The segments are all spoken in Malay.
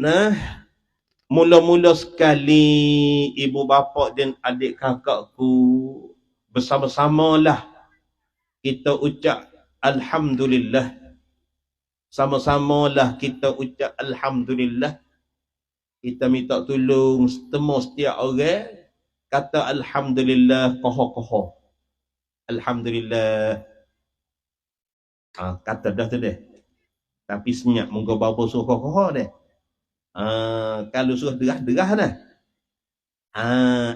Nah, mula-mula sekali ibu bapa dan adik kakakku bersama-samalah kita ucap alhamdulillah. Sama-samalah kita ucap alhamdulillah. Kita minta tolong setiap orang kata alhamdulillah koho-koho. Alhamdulillah. Kata dah tu deh. Tapi senyap muka bapa suruh koho deh. Kalau suruh derah-derah dah.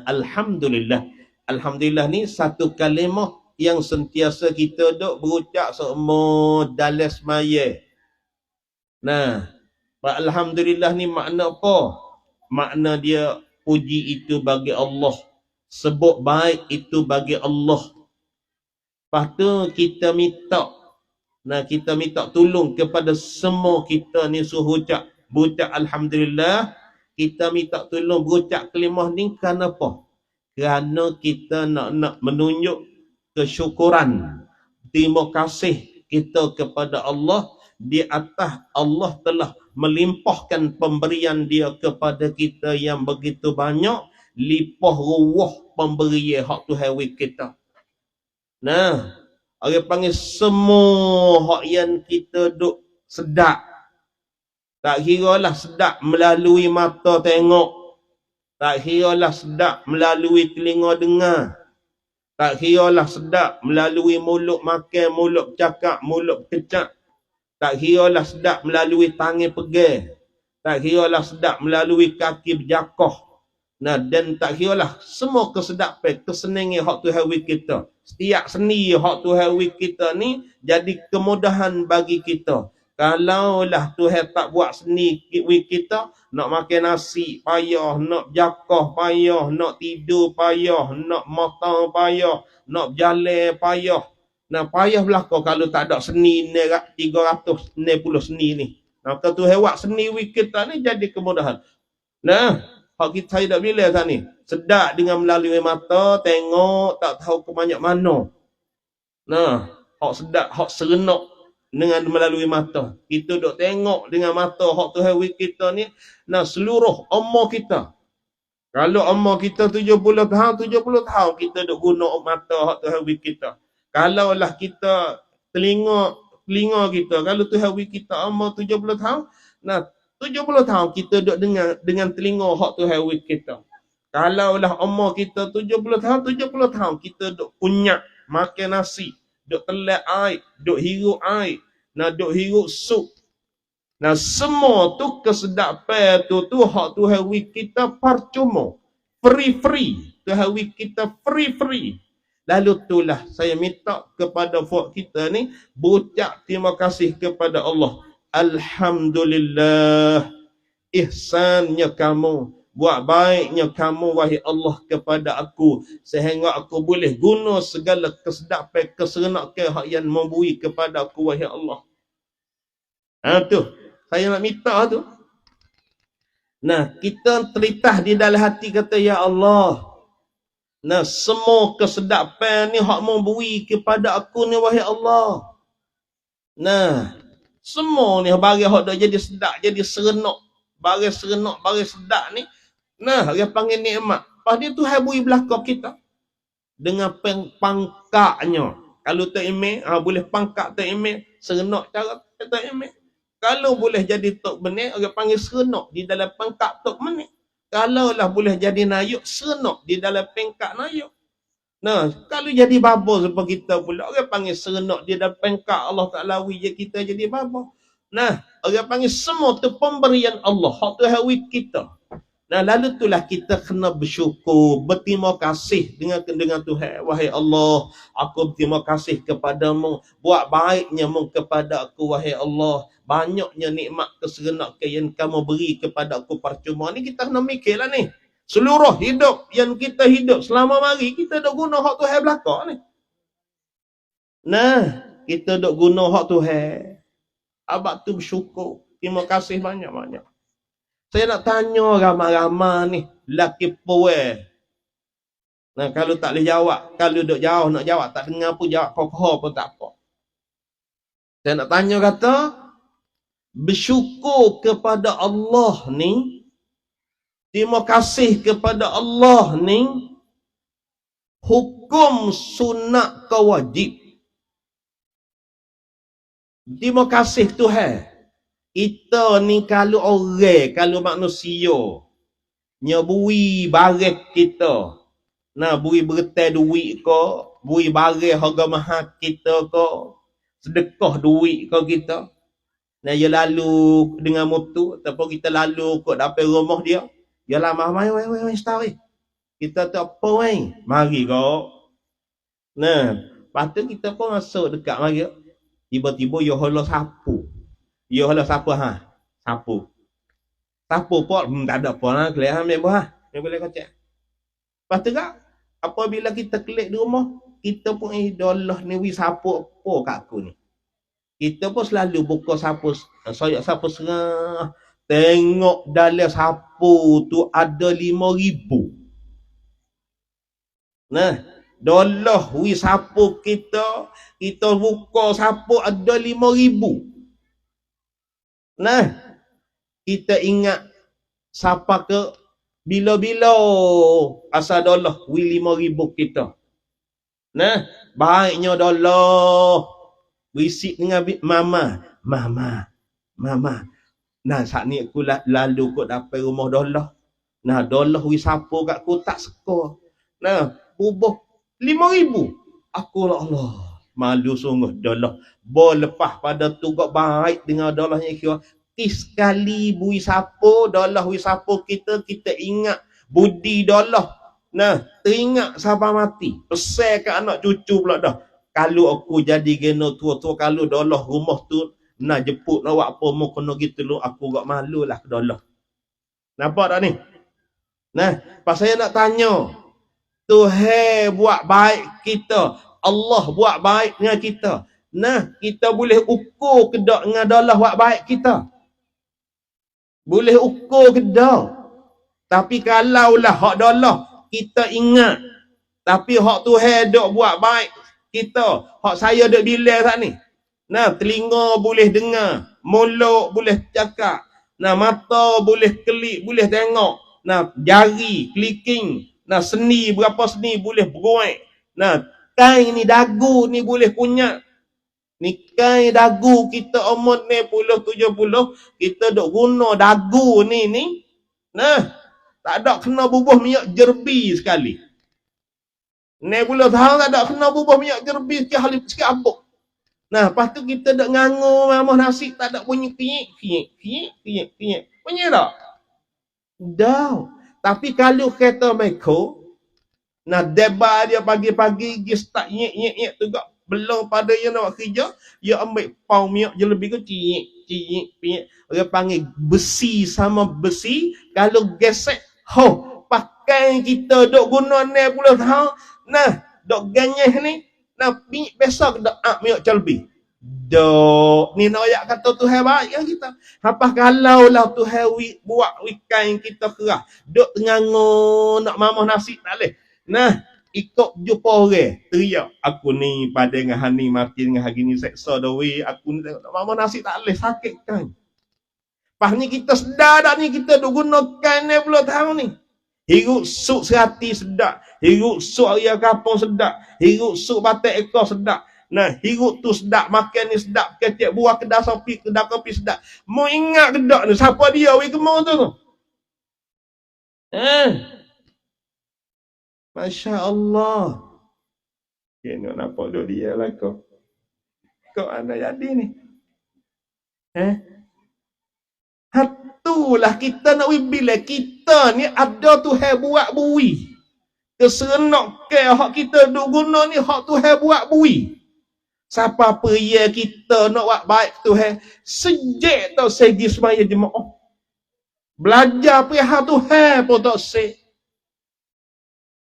Alhamdulillah. Alhamdulillah ni satu kalimah yang sentiasa kita duk berucap semua dalam semaya. Nah, alhamdulillah ni makna apa? Makna dia puji itu bagi Allah. Sebut baik itu bagi Allah. Lepas tu kita minta. Nah, kita minta tolong kepada semua kita ni suruh berucap alhamdulillah. Kita minta tolong berucap kalimah ni kerana apa? Kerana kita nak menunjuk kesyukuran, terima kasih kita kepada Allah di atas Allah telah melimpahkan pemberian dia kepada kita yang begitu banyak, lipah ruah pemberian hak Tuhan kita. Nah, orang panggil semua hak yang kita duk sedap. Tak kira lah sedap melalui mata tengok. Tak kira lah sedap melalui telinga dengar. Tak kira lah sedap melalui mulut makan, mulut bercakap, mulut berkecak. Tak kira lah sedap melalui tangan pegang. Tak kira lah sedap melalui kaki berjakah. Nah, dan tak kira lah semua kesedapan, kesenangan hak Tuhan kita. Setiap seni hak Tuhan kita ni jadi kemudahan bagi kita. Kalaulah Tuhan tak buat seni kita, nak makan nasi payah, nak berjakah payah, nak tidur payah, nak makan payah, nak berjalan payah. Nah, payah belakang kalau tak ada seni ni 360 seni ni. Nah, kalau Tuhan buat seni kita ni jadi kemudahan. Nah, hak kita saya dah bila tadi. Sedap dengan melalui mata, tengok, tak tahu ke banyak mana. Nah, hak sedap, hak serenok dengan melalui mata. Kita duk tengok dengan mata hak Tuhan kita ni, nah seluruh umur kita. Kalau umur kita 70 tahun kita duk guna mata hak Tuhan kita. Kalaulah kita telinga kita, kalau Tuhan kita umur 70 tahun, nah 70 tahun kita duk dengar dengan telinga hak Tuhan kita. Kalaulah umur kita 70 tahun kita duk kunyak, makan nasi, duk telak air, duk hirup air, nah duk hirup sup. Nah semua tu kesedapan tu hak Tuhan kita percuma. Free. Tuhan kita free. Lalu itulah saya minta kepada kita ni berucap terima kasih kepada Allah. Alhamdulillah, ihsannya kamu, buat baiknya kamu wahai Allah kepada aku, sehingga aku boleh guna segala kesedapan, keserenakan hak yang memberi kepada aku wahai Allah. Tu saya nak minta tu. Nah, kita terlintas di dalam hati kata ya Allah. Nah, semua kesedapan ni hak memberi kepada aku ni wahai Allah. Nah, semua ni barang hak dah jadi sedap, jadi serenok, barang serenok, barang sedap ni, nah, dia panggil nikmat. Lepas dia Tuhan beri belakang kita dengan pangkatnya. Kalau tak imej, boleh pangkat tak imej, serenok cara tak imej. Kalau boleh jadi tok benih, orang panggil serenok di dalam pangkat tok benih. Kalaulah boleh jadi nayuk, serenok di dalam pangkat nayuk. Nah, kalau jadi baba seperti kita pula, orang panggil serenok dia dalam pangkat Allah Ta'ala je kita jadi baba. Nah, orang panggil semua tu pemberian Allah, hak Tuhan kita. Nah, lalu itulah kita kena bersyukur, berterima kasih dengan Tuhan. Wahai Allah, aku berterima kasih kepadamu, buat baiknya mu kepada aku wahai Allah. Banyaknya nikmat keserenakan yang kamu beri kepada aku percuma. Ni kita kena mikirlah ni. Seluruh hidup yang kita hidup selama mari, kita duk guna hak Tuhan belakang ni. Nah, kita duk guna hak Tuhan. Abang tu bersyukur. Terima kasih banyak-banyak. Saya nak tanya ramai-ramai ni, laki puan. Nah, kalau tak boleh jawab, kalau duk jauh nak jawab, tak dengar pun jawab kokoh pun tak apa. Saya nak tanya kata, bersyukur kepada Allah ni, terima kasih kepada Allah ni, hukum sunat ke wajib. Terima kasih Tuhan. Kita ni kalau orang, kalau manusia, nyebui barang kita, nah bui bertai duit ke, bui barang harga mahal kita ke, sedekah duit ke kita. Nah, dia lalu dengan motor, ataupun kita lalu kot dapat rumah dia. Dia lama, mai story. Kita tak apa mai. Mari kau. Nah, lepas tu kita pun masuk dekat mari. Tiba-tiba dia hala sapu. Dia hala sapu ha. Sapu. Sapu pun tak ada apa lah. Kelihatan ambil buah. Dia boleh kocak. Lepas tu kak, apabila kita klik di rumah, kita pun dolah ni wi sapu apa kat aku ni. Kita pun selalu buka sapu, soyak sapu serah. Tengok dalam sapu tu ada 5,000. Nah, dolah wi sapu kita buka sapu ada 5,000. Nah, kita ingat siapa ke bila-bila asal dolah wi 5,000 kita. Nah, baiknya dolah berisik dengan mama. Nah, saat ni aku lalu kot dapat rumah dolah. Nah, dolah wi sapu kat aku tak seka. Nah, bubuh 5,000. Aku Allah, malu sungguh dolah. Lepas pada tu kok baik dengan dolahnya kira. Sekali bui sapu, dolah wi sapu kita ingat budi dolah. Nah, teringat sabar mati. Pesan ke anak cucu pula dah. Kalau aku jadi geno tua-tua, kalau dolah rumah tu nak jemput nak buat apa mau kena gitu lu, aku gak malu lah dolah. Nampak tak ni? Nah, pas saya nak tanya, Tuhan buat baik kita, Allah buat baik dengan kita. Nah, kita boleh ukur ke tak dengan dolah buat baik kita? Boleh ukur ke tak? Tapi kalaulah hak dolah kita ingat, tapi hak Tuhan dok buat baik kita, hak saya dok bilang saat ni. Nah, telinga boleh dengar, mulut boleh cakap, nah mata boleh kelip, boleh tengok, nah jari clicking, nah seni berapa seni boleh beruai, nah kain ni dagu ni boleh kunyat. Ni kain dagu kita umur ni 70, kita dok guna dagu ni. Nah, tak ada kena bubuh minyak jerbi sekali. Ni pula tahun tak ada kena bubuh minyak jerbi sikit abuk. Nah, lepas tu kita dok ngangur mamah nasi tak ada bunyi kinyik. Bunyi tak? Dah. Tapi kalau kereta Meko, nah debar dia pagi-pagi dia start nyek tu gak belum pada dia nak kerja, dia ambil pau minyak je lebih ke cinyik. Orang panggil besi sama besi, kalau gesek, pakai kita dok guna ni pula tahu. Nah, dok ganyeh ni, nah besok dok minyak celbi. Dok ni nak ayat kata Tuhan baik kan kita. Apa kalau lah Tuhan buat weekend kita kerah, dok ngangur nak mamah nasi tak leh. Nah, ikut jumpa orang teriak, aku ni pada dengan hani mati dengan hari ni seksa dawi, aku ni nak mamah nasi tak leh, sakit kan. Pas ni kita sedar dah ni, kita duk gunakan ni pula tahu ni. Hirup suk serati sedap, hirup suk area kampung sedap, hirup suk batik ekor sedap. Nah, hirup tu sedap, makan ni sedap, kecek buah kedai kopi sedap. Mau ingat kedak ni, siapa dia wei kemau tu? Masya Allah. Kena nampak duk dia lah kau. Kau anak jadi ni. Hatulah kita nak bila kita ni ada Tuhan buat bui. Keserenok ke hak kita duk guna ni hak Tuhan buat bui. Siapa apa ya kita nak buat baik Tuhan, sejak tau segi semaya jemaah. Belajar pihak Tuhan pun tak sejak.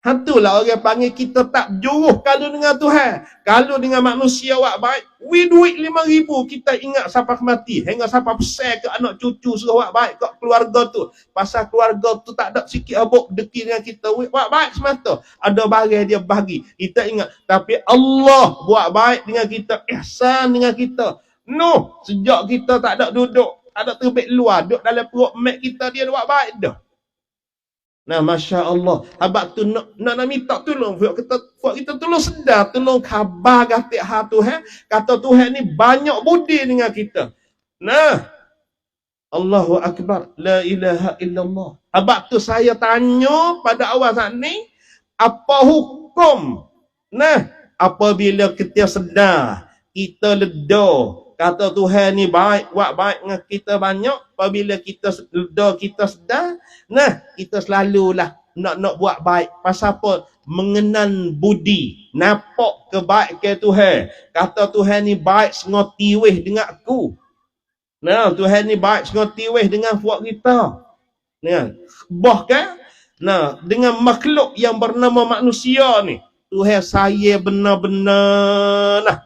Hantulah orang panggil kita tak juruh kalau dengan Tuhan. Kalau dengan manusia buat baik, duit 5,000 kita ingat sampai mati. Hingga sampai pesan ke anak cucu suruh buat baik kat keluarga tu. Pasal keluarga tu tak ada sikit abuk deki dengan kita. Buat baik semata. Ada barang dia bagi. Kita ingat. Tapi Allah buat baik dengan kita. Ihsan dengan kita. No, sejak kita tak ada duduk, tak ada terbit luar, duduk dalam perut mak kita, dia buat baik dah. Nah, Masya Allah. Habak tu nak minta tolong. Buat kita tolong sedar, tolong khabar gatik hati Tuhan. Kata Tuhan ni banyak budi dengan kita. Nah, Allahu Akbar. La ilaha illallah. Habak tu saya tanya pada awal saat ni, apa hukum? Nah, apabila kita sedar, kita ledar, kata Tuhan ni baik, buat baik dengan kita banyak. Apabila kita ledar, kita sedar, nah, kita selalulah nak buat baik. Pasal apa? Mengenan budi, nampak kebaikan Tuhan. Kata Tuhan ni baik sengoti weh dengan aku. Nah, Tuhan ni baik sengoti weh dengan buat kita. Nah, bahkan nah, dengan makhluk yang bernama manusia ni, Tuhan saya benar-benar nah.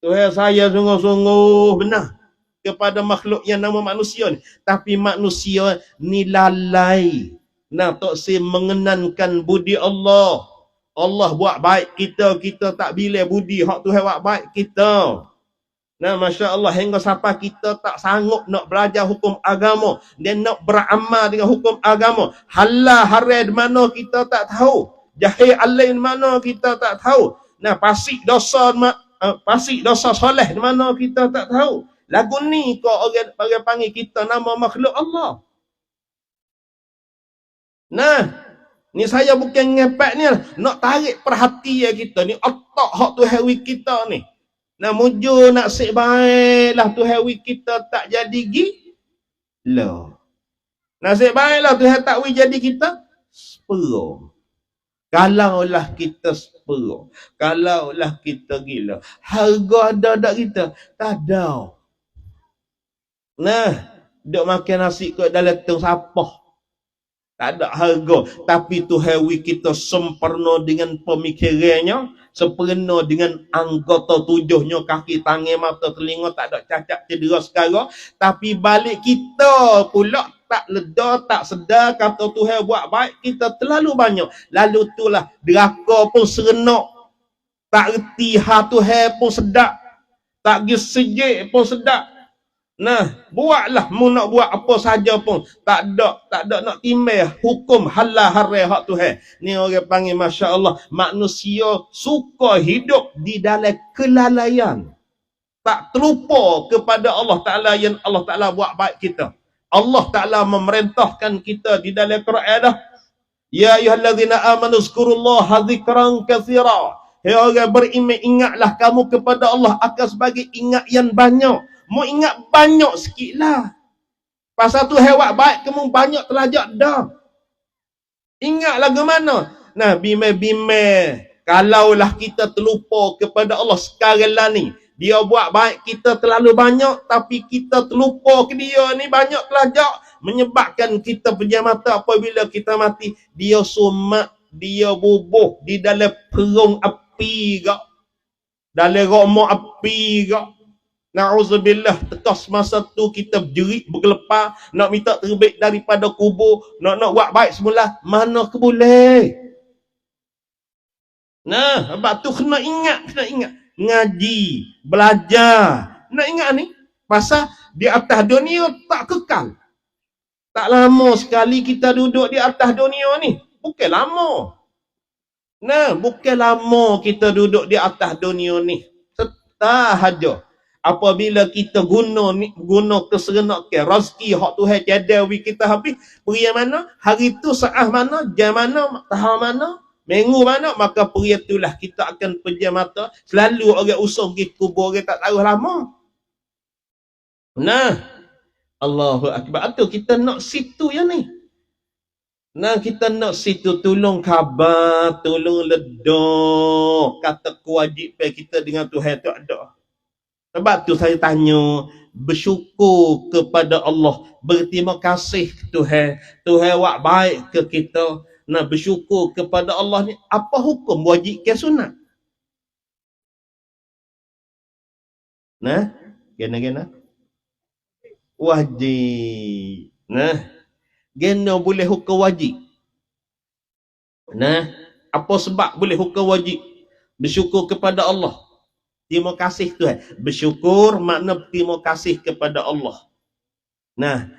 Tuhan saya sungguh-sungguh benar kepada makhluk yang nama manusia ni. Tapi manusia ni lalai. Nah, tak si mengenankan budi Allah. Allah buat baik kita, kita tak bila budi hak Tuhan buat baik kita. Nah, Masya Allah, hingga sampai kita tak sanggup nak belajar hukum agama dan nak beramal dengan hukum agama. Halal haram di mana kita tak tahu. Jahil alain mana kita tak tahu. Nah, pasik dosa soleh di mana kita tak tahu. Lagu ni kau orang panggil kita nama makhluk Allah. Nah, ni saya bukan ngepek ni, nak tarik perhatian kita ni, otak hak Tuhan kita ni. Nah, mujur nak sik baiklah Tuhan kita tak jadi gila. Nasib baiklah Tuhan tak jadi kita seperuh. Kalaulah kita seperuh, kalaulah kita gila, harga ada tak kita? Tak ada. Nah, duk makan nasi kat dalam tong sapah. Tak ada harga. Tapi Tuhan kita sempurna dengan pemikirannya, sempurna dengan anggota tujuhnya, kaki, tangan, mata, telinga, tak ada cacat, cedera sekarang. Tapi balik kita pula tak ledar, tak sedar, kata Tuhan buat baik, kita terlalu banyak. Lalu itulah deraka pun serenak. Tak reti hati Tuhan pun sedap. Tak pergi sejik pun sedap. Nah, buatlah mu nak buat apa saja pun tak ada nak timbang hukum halal haram hak Tuhan. Ni orang panggil masya-Allah, manusia suka hidup di dalam kelalaian. Tak terlupa kepada Allah Taala yang Allah Taala buat baik kita. Allah Taala memerintahkan kita di dalam Quran dah. Ya ayyuhallazina amanu zkurullaha dzikran katsira. Hai orang beriman, ingatlah kamu kepada Allah akan sebagai ingat yang banyak. Mau ingat banyak sikit lah. Pasal tu hewat baik kamu banyak terlajak dah. Ingat lagu mana? Nah, bime-bime. Kalaulah kita terlupa kepada Allah sekarang lah ni. Dia buat baik kita terlalu banyak. Tapi kita terlupa ke dia ni banyak terlajak. Menyebabkan kita pejam mata apabila kita mati. Dia sumak, dia bubuh di dalam perung api kak. Dalam rokok api kak. Na'udzubillah, tekas masa tu kita berjerit, bergelepar, nak minta terbit daripada kubur, nak buat baik semula, mana ke boleh. Nah, sebab tu kena ingat. Ngaji, belajar. Nak ingat ni, pasal di atas dunia tak kekal. Tak lama sekali kita duduk di atas dunia ni. Bukan lama. Nah, bukan lama kita duduk di atas dunia ni. Setah aja. Apabila kita guna keserenakan rezeki hak Tuhan jadawi kita habis, pria mana, hari tu saat mana, jam mana, tahun mana, minggu mana, maka pria itulah kita akan pejam mata. Selalu orang usung pergi kubur, orang tak tahu lama. Nah, Allahu Akbar. Atau kita nak situ yang ni. Nah, kita nak situ, tolong khabar, tolong ledar kata kewajipan kita dengan Tuhan tu ada. Sebab tu saya tanya, bersyukur kepada Allah, berterima kasih Tuhan. Tuhan buat baik ke kita. Nah, bersyukur kepada Allah ni, apa hukum wajib ke sunat? Nah, gena-gena wajib. Nah, gena boleh hukum wajib. Nah, apa sebab boleh hukum wajib? Bersyukur kepada Allah. Terima kasih Tuhan. Bersyukur makna terima kasih kepada Allah. Nah,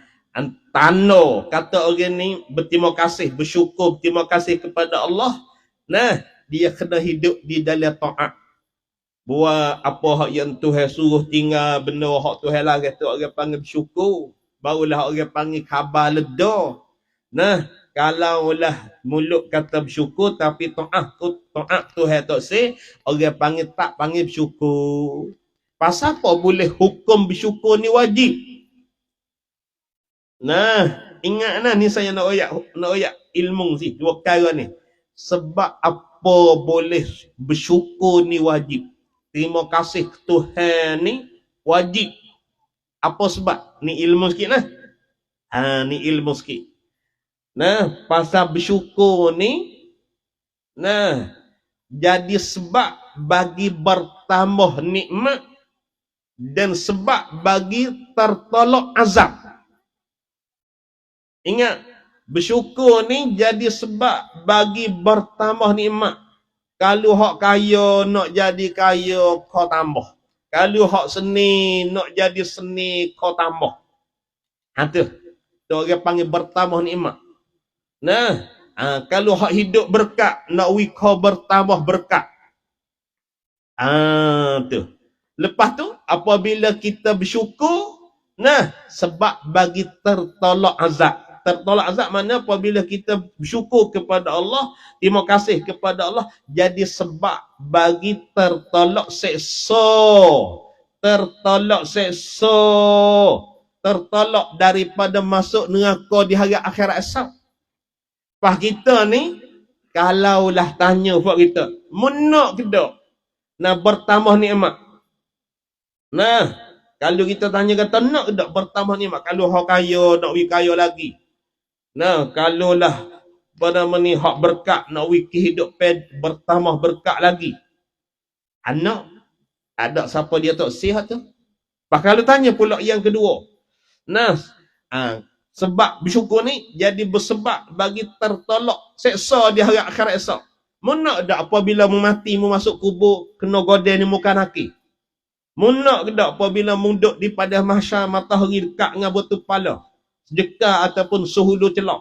tanda kata orang ni berterima kasih, bersyukur, berterima kasih kepada Allah. Nah, dia kena hidup di dalam taat. Buat apa hak yang Tuhan suruh tinggal, benda hak Tuhan larang tu orang panggil bersyukur. Barulah orang panggil khabar ledha. Nah, kalau lah mulut kata bersyukur tapi taat Tuhan tak say, orang panggil tak panggil bersyukur. Pasal apa boleh hukum bersyukur ni wajib? Nah, ingat nah ni saya nak oyak ilmu si dua perkara ni. Sebab apa boleh bersyukur ni wajib? Terima kasih Tuhan ni wajib. Apa sebab? Ni ilmu sikit lah. Ni ilmu sikit. Nah, pasal bersyukur ni, nah, jadi sebab bagi bertambah nikmat dan sebab bagi tertolak azab. Ingat, bersyukur ni jadi sebab bagi bertambah nikmat. Kalau hak kaya nak jadi kaya, kau tambah. Kalau hak seni nak jadi seni, kau tambah. Tu orang panggil bertambah nikmat. Nah, kalau hak hidup berkat, nak kau bertambah berkat. Tu. Lepas tu, apabila kita bersyukur, nah, sebab bagi tertolak azab. Tertolak azab mana apabila kita bersyukur kepada Allah, terima kasih kepada Allah, jadi sebab bagi tertolak seksa. Tertolak seksa. Tertolak daripada masuk neraka di hari akhirat esok. Pas kita ni, kalaulah tanya buat kita, menak ke tak? Nah, bertambah nikmat. Nah, kalau kita tanya kata nak ke tak bertambah nikmat? Kalau hak kaya, nak kaya lagi. Nah, kalaulah pada meni hak berkat, nak hidup bertambah berkat lagi. Anak, ada siapa dia tak sihat tu? Pas kalau tanya pula yang kedua. Nah, sebab bersyukur ni jadi bersebab bagi tertolak seksa di hari akhirat esok. Munak tak apabila mu mati, mu masuk kubur, kena godel ni muka nakir? Munak tak apabila mu duduk di pada mahsyar matahari dekat dengan batu kepala, sedekah ataupun suhulu celak?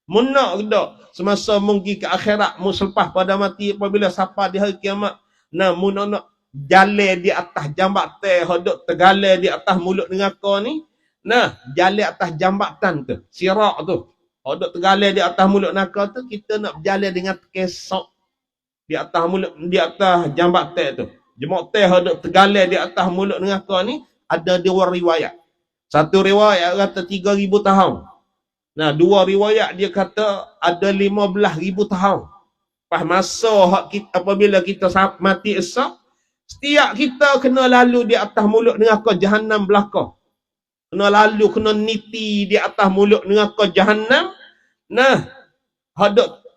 Munak tak semasa mu pergi ke akhirat, mu selepas pada mati apabila sapa di hari kiamat, nah mu nak jalan di atas jambatan, hodok tergalir di atas mulut neraka ni. Nah, jalan atas jambatan tu, sirak tu, hodok tergalir di atas mulut neraka tu, kita nak berjalan dengan kesok di atas mulut, di atas jambatan tu. Jembatan hodok tergalir di atas mulut neraka ni ada dua riwayat. Satu riwayat kata 3,000 tahun. Nah, dua riwayat dia kata ada 15,000 tahun. Pas masa apabila kita mati esok, setiap kita kena lalu di atas mulut neraka Jahannam belaka. Kena lalu, kena niti di atas mulut neraka Jahannam. Nah, hadap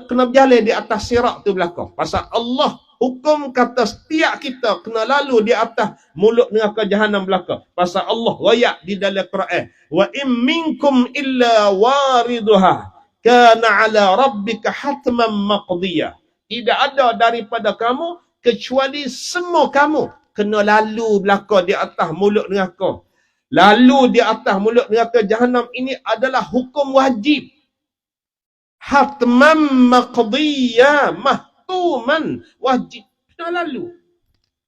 kena berjalan di atas sirat tu belaka. Pasal Allah hukum kata setiap kita kena lalu di atas mulut neraka Jahannam belaka. Pasal Allah royak di dalam Quran, wa in minkum illa wariduha kana ala rabbika hatman maqdiyah. Tidak ada daripada kamu kecuali semua kamu kena lalu belaka di atas mulut neraka. Lalu di atas mulut neraka Jahannam ini adalah hukum wajib. Hatman maqdiyah, mahtuman, wajib. Kena lalu.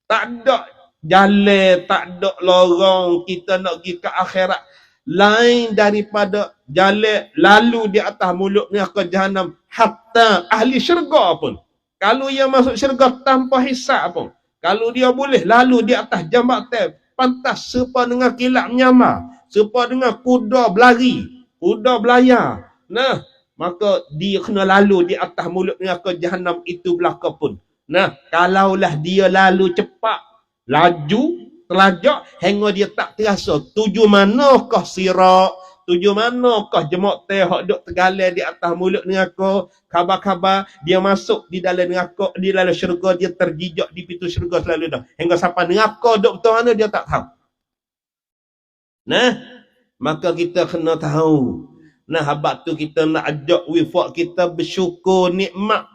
Tak ada jalan, tak ada lorong kita nak pergi ke akhirat lain daripada jalan lalu di atas mulut neraka Jahannam. Hatta ahli syurga pun, kalau ia masuk syurga tanpa hisab pun, kalau dia boleh lalu di atas jambatan, pantas serupa dengan kilat menyamar, serupa dengan kuda berlari, kuda belayar. Nah, maka dia kena lalu di atas mulut neraka Jahannam itu belaka pun. Nah, kalaulah dia lalu cepat, laju, terlajak, hingga dia tak terasa tuju manakah sirat, tuju manakah jembatan hak duk tergalir di atas mulut neraka, khabar-khabar dia masuk di dalam neraka, di dalam syurga, dia terjijak di pintu syurga selalu dah. Hingga sampai neraka duk betul mana dia tak tahu. Nah, maka kita kena tahu. Nah, habaq tu kita nak ajak wifak kita bersyukur nikmat.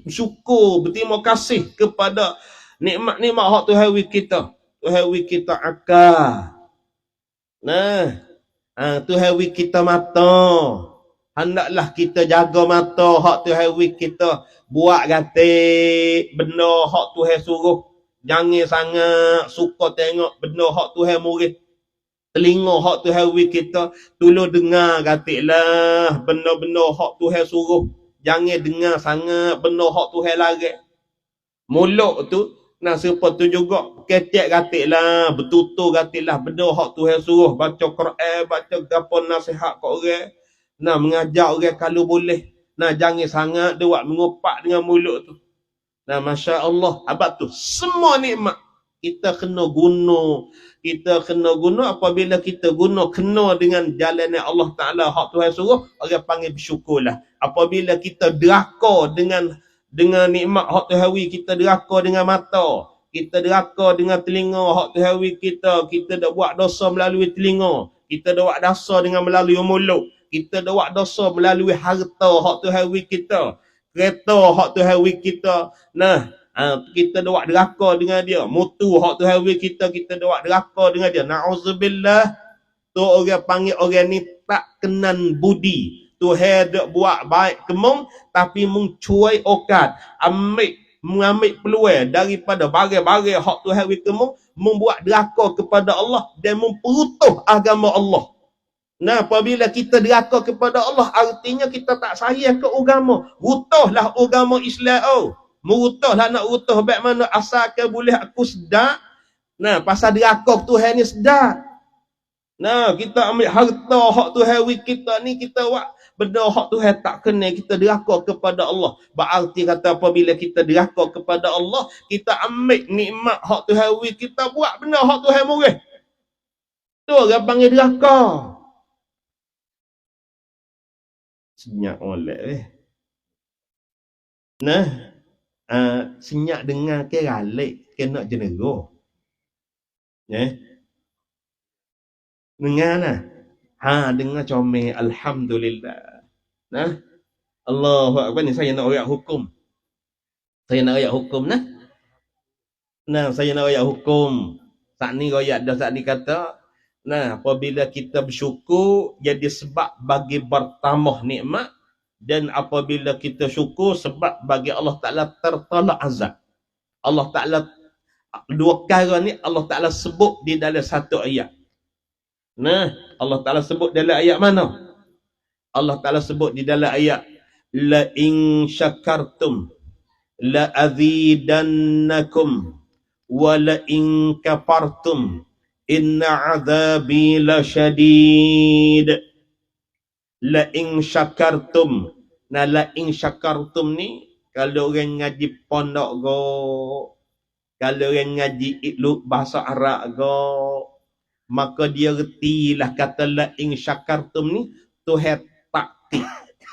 Syukur, berterima kasih kepada Nikmat-nikmat hak Tuhan wi kita. Tuhan wi kita akal. Nah, Tuhan wi kita mata. Hendaklah kita jaga mata hak Tuhan wi kita. Buat gatik benda hak Tuhan suruh. Jangan sangat suka tengok benda hak Tuhan murid. Telinga hak Tuhan wi kita. Tolong dengar gatiklah benda-benda hak Tuhan suruh. Jangan dengar sangat benda hak Tuhan larang. Mulut tu nah siapa tu juga ketek gatiklah, bertutur gatiklah benda hak Tuhan suruh, baca Quran, baca gapo nasihat kat orang. Nah mengajar orang kalau boleh. Nah jangan sangat dia buat mengupak dengan mulut tu. Nah masya-Allah, abad tu semua nikmat kita kena guna. Kita kena guna apabila kita guna kena dengan jalan Allah Taala hak Tuhan suruh, orang panggil bersyukurlah. Apabila kita deraka dengan nikmat hak Tuhan wi kita deraka dengan mata, kita deraka dengan telinga hak Tuhan wi kita dah buat dosa melalui telinga, kita dah buat dosa dengan melalui mulut, kita dah buat dosa melalui harta hak Tuhan wi kita, kereta hak Tuhan wi kita. Nah, kita dah buat deraka dengan dia, mutu hak Tuhan wi kita dah buat deraka dengan dia. Nauzubillah, tu orang panggil orang ni tak kenan budi. Tuhan dak buat baik kemung tapi mung cuai okat, mengambil peluang daripada barang-barang hak Tuhan wi kemung, membuat deraka kepada Allah dan memperutuh agama Allah. Nah, apabila kita deraka kepada Allah, artinya kita tak sayang ke agama. Rutuhlah agama Islam. Merutuhlah nak rutuh baik mana asalkan boleh aku sedar. Nah, pasal deraka Tuhan ni sedar. Nah, kita ambil harta hak Tuhan wi kita ni, kita buat benda hak Tuhan tak kena, kita deraka kepada Allah. Berarti kata apabila kita deraka kepada Allah, kita ambil nikmat hak Tuhan wi kita, buat benda hak Tuhan murah. Tu orang panggil deraka. Senyap molek Nah, senyap dengar ke ralik ke nak jenera. Dengar lah. Dengar comel. Alhamdulillah. Nah, Allahu Akbar ni saya nak ayat hukum. Saya nak ayat hukum nah. Nah, saya nak ayat hukum. Saat ni ayat dah saat ni kata, nah, apabila kita bersyukur jadi sebab bagi bertambah nikmat, dan apabila kita syukur sebab bagi Allah Taala tertolak azab. Allah Taala dua perkara ni Allah Taala sebut di dalam satu ayat. Nah, Allah Ta'ala sebut dalam ayat mana? Allah Ta'ala sebut di dalam ayat la in syakartum la azidannakum wa la in kafartum inna azabi lasyadid. La in syakartum. Nah, la in syakartum ni kalau orang ngaji pondok go, kalau orang ngaji ikluk bahasa Arab go, maka dia retilah kata la in syakartum ni Tuhan takkid.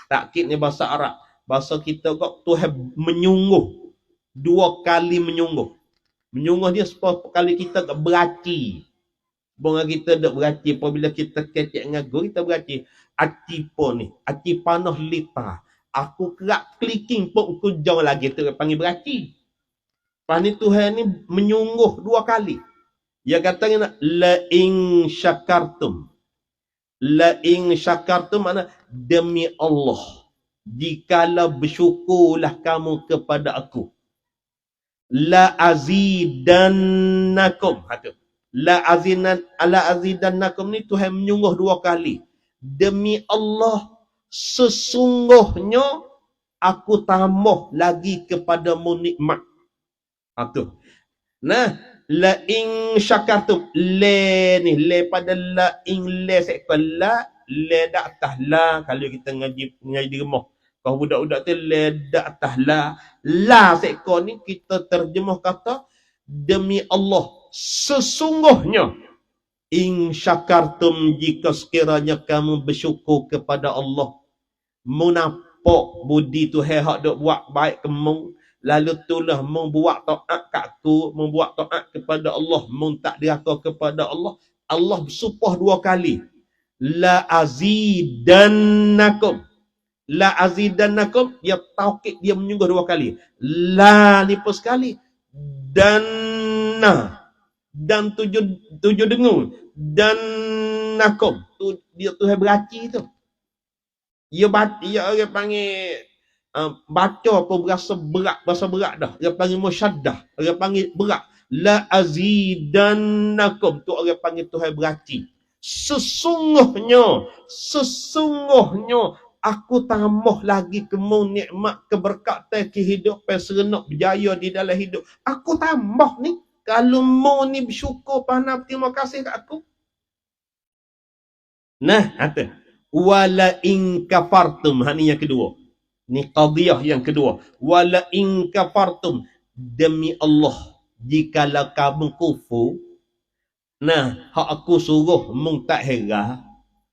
Takkid ni bahasa Arab. Bahasa kita kok Tuhan menyungguh. Dua kali menyungguh. Menyungguh dia 10 kali kita beraci. Bunga kita dak beraci apabila kita kecek ngagur kita beraci. Aci pun ni, aci panah lita. Aku kerak clicking pun aku jauh lagi tu panggil beraci. Pas ni Tuhan ni menyungguh 2 kali. Dia katanya la in syakartum. La in syakartum makna demi Allah, jikalau bersyukurlah kamu kepada aku, la azidannakum. La azidannakum ni Tuhan menyungguh 2 kali. Demi Allah, sesungguhnya aku tambah lagi kepadamu nikmat. Nah, la in syakartum, le ni le pada la in le sekal la le dak atas la. Kalau kita ngaji di rumah, kau budak-budak tu le dak atas la sekal ni kita terjemah kata demi Allah sesungguhnya. In syakartum, jika sekiranya kamu bersyukur kepada Allah, munapok budi Tuhan hak dok buat baik kemung, lalu tulah membuat taat kat aku, membuat taat kepada Allah, mun tak deraka kepada Allah, Allah bersumpah 2 kali. La azidannakum. La azidannakum, dia taukid, dia menyungguh 2 kali. La ni pun sekali, dan dan tujuh dengung dan nakum tu dia Tuhan beraci tu. Dia orang panggil baca apa berasa berat dah. Dia panggil musyaddah, dia panggil berat. La azidannakum tu orang panggil Tuhan beraci. Sesungguhnya aku tambah lagi kemu nikmat keberkatan kehidupan serenok berjaya di dalam hidup. Aku tambah ni. Kalau mu ni bersyukur pandang terima kasih kat aku. Nah, kata wala in kafartum, ni yang kedua. Ni qadiyah yang kedua. Wala in kafartum, demi Allah, jikalau kamu kufur, nah, hak aku suruh mung tak heran.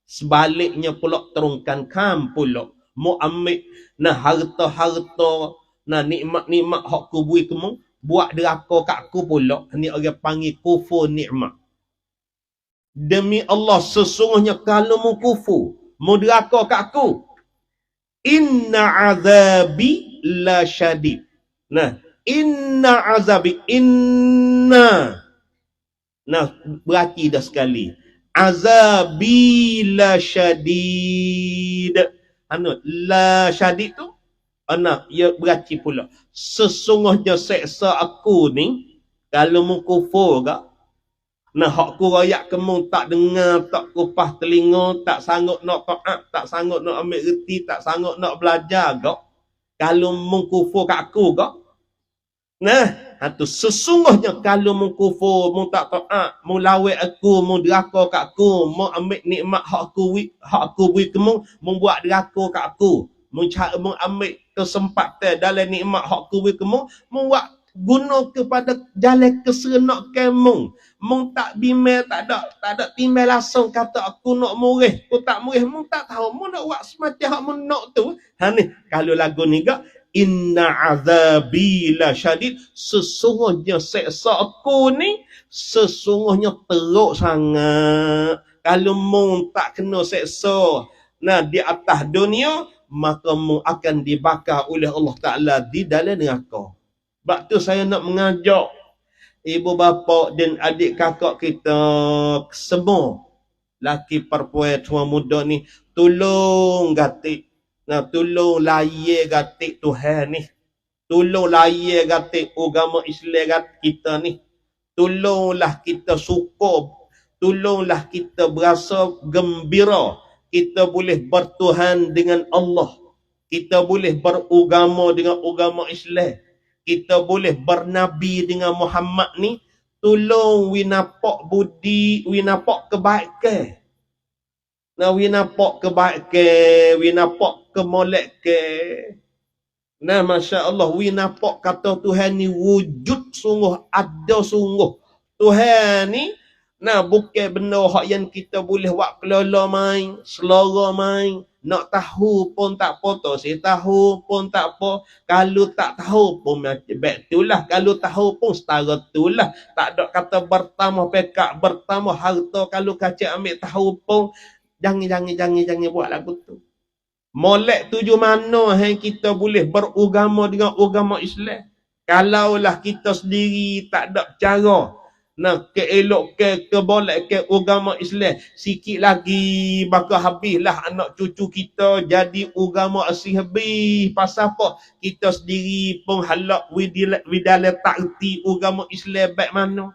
Sebaliknya pula terungkan kam pula mu ambil nah harta-harta, nah nikmat-nikmat hak ku beri kamu, buat deraka kat aku pula. Ni orang panggil kufur nikmat. Demi Allah, sesungguhnya kalau mu kufur, mu deraka kat aku, inna azabi la syadid. Nah, inna azabi, inna, nah berarti dah sekali, azabi la syadid. La syadid tu ia berarti pula sesungguhnya seksa aku ni kalau mu kufur ke, nah hak ku royak kemu tak dengar, tak kupah telinga, tak sanggup nak taat, tak sanggup nak ambil reti, tak sanggup nak belajar ke, kalau mu kufur kat aku ke, nah tu sesungguhnya kalau mu kufur, mu tak taat, mu lawek aku, mu deraka kat aku, mu ambil nikmat hak aku beri kemu, mu buat deraka kat aku, mu ambil kesempatan dalam nikmat hak aku beri kemu, mu buat guna kepada jalan keserenak kamu. Mung tak bimbel, tak ada timbal langsung kata aku nak murih, aku tak murih, mung tak tahu, mung nak buat semacam hak mung nak tu. Ni kalau lagu ni gak, inna azabi la syadid, sesungguhnya seksa aku ni sesungguhnya teruk sangat. Kalau mung tak kena seksa nah di atas dunia, maka mung akan dibakar oleh Allah Ta'ala di dalam neraka. Sebab tu saya nak mengajak ibu bapa dan adik kakak kita semua, laki perempuan tua muda ni, tolong gatik. Nah, tolong layak gatik Tuhan ni. Tolong layak gatik agama Islam kita ni. Tolonglah kita syukur. Tolonglah kita berasa gembira. Kita boleh bertuhan dengan Allah. Kita boleh beragama dengan agama Islam. Kita boleh bernabi dengan Muhammad ni. Tolong winapak budi, winapak kebaikan. Nah, winapak kebaikan, winapak kemolek ke. Nah, Masya Allah, winapak kata Tuhan ni wujud sungguh, ada sungguh. Tuhan ni, nah bukan benda hak yang kita boleh buat kelola main, selera main. Nak tahu pun tak apa tu, saya tahu pun tak apa. Kalau tak tahu pun baik itulah. Kalau tahu pun setara itulah. Tak ada kata bertambah pekak, bertambah harta. Kalau kacik ambil tahu pun, jangan buat lagu tu. Molek tuju mana yang kita boleh beragama dengan agama Islam. Kalaulah kita sendiri tak ada cara nak keelokkan, kebolehkan agama Islam, sikit lagi bakal habislah anak cucu kita jadi agama asing habis. Pasal apa? Kita sendiri pun halak widala tak erti agama Islam baik mana.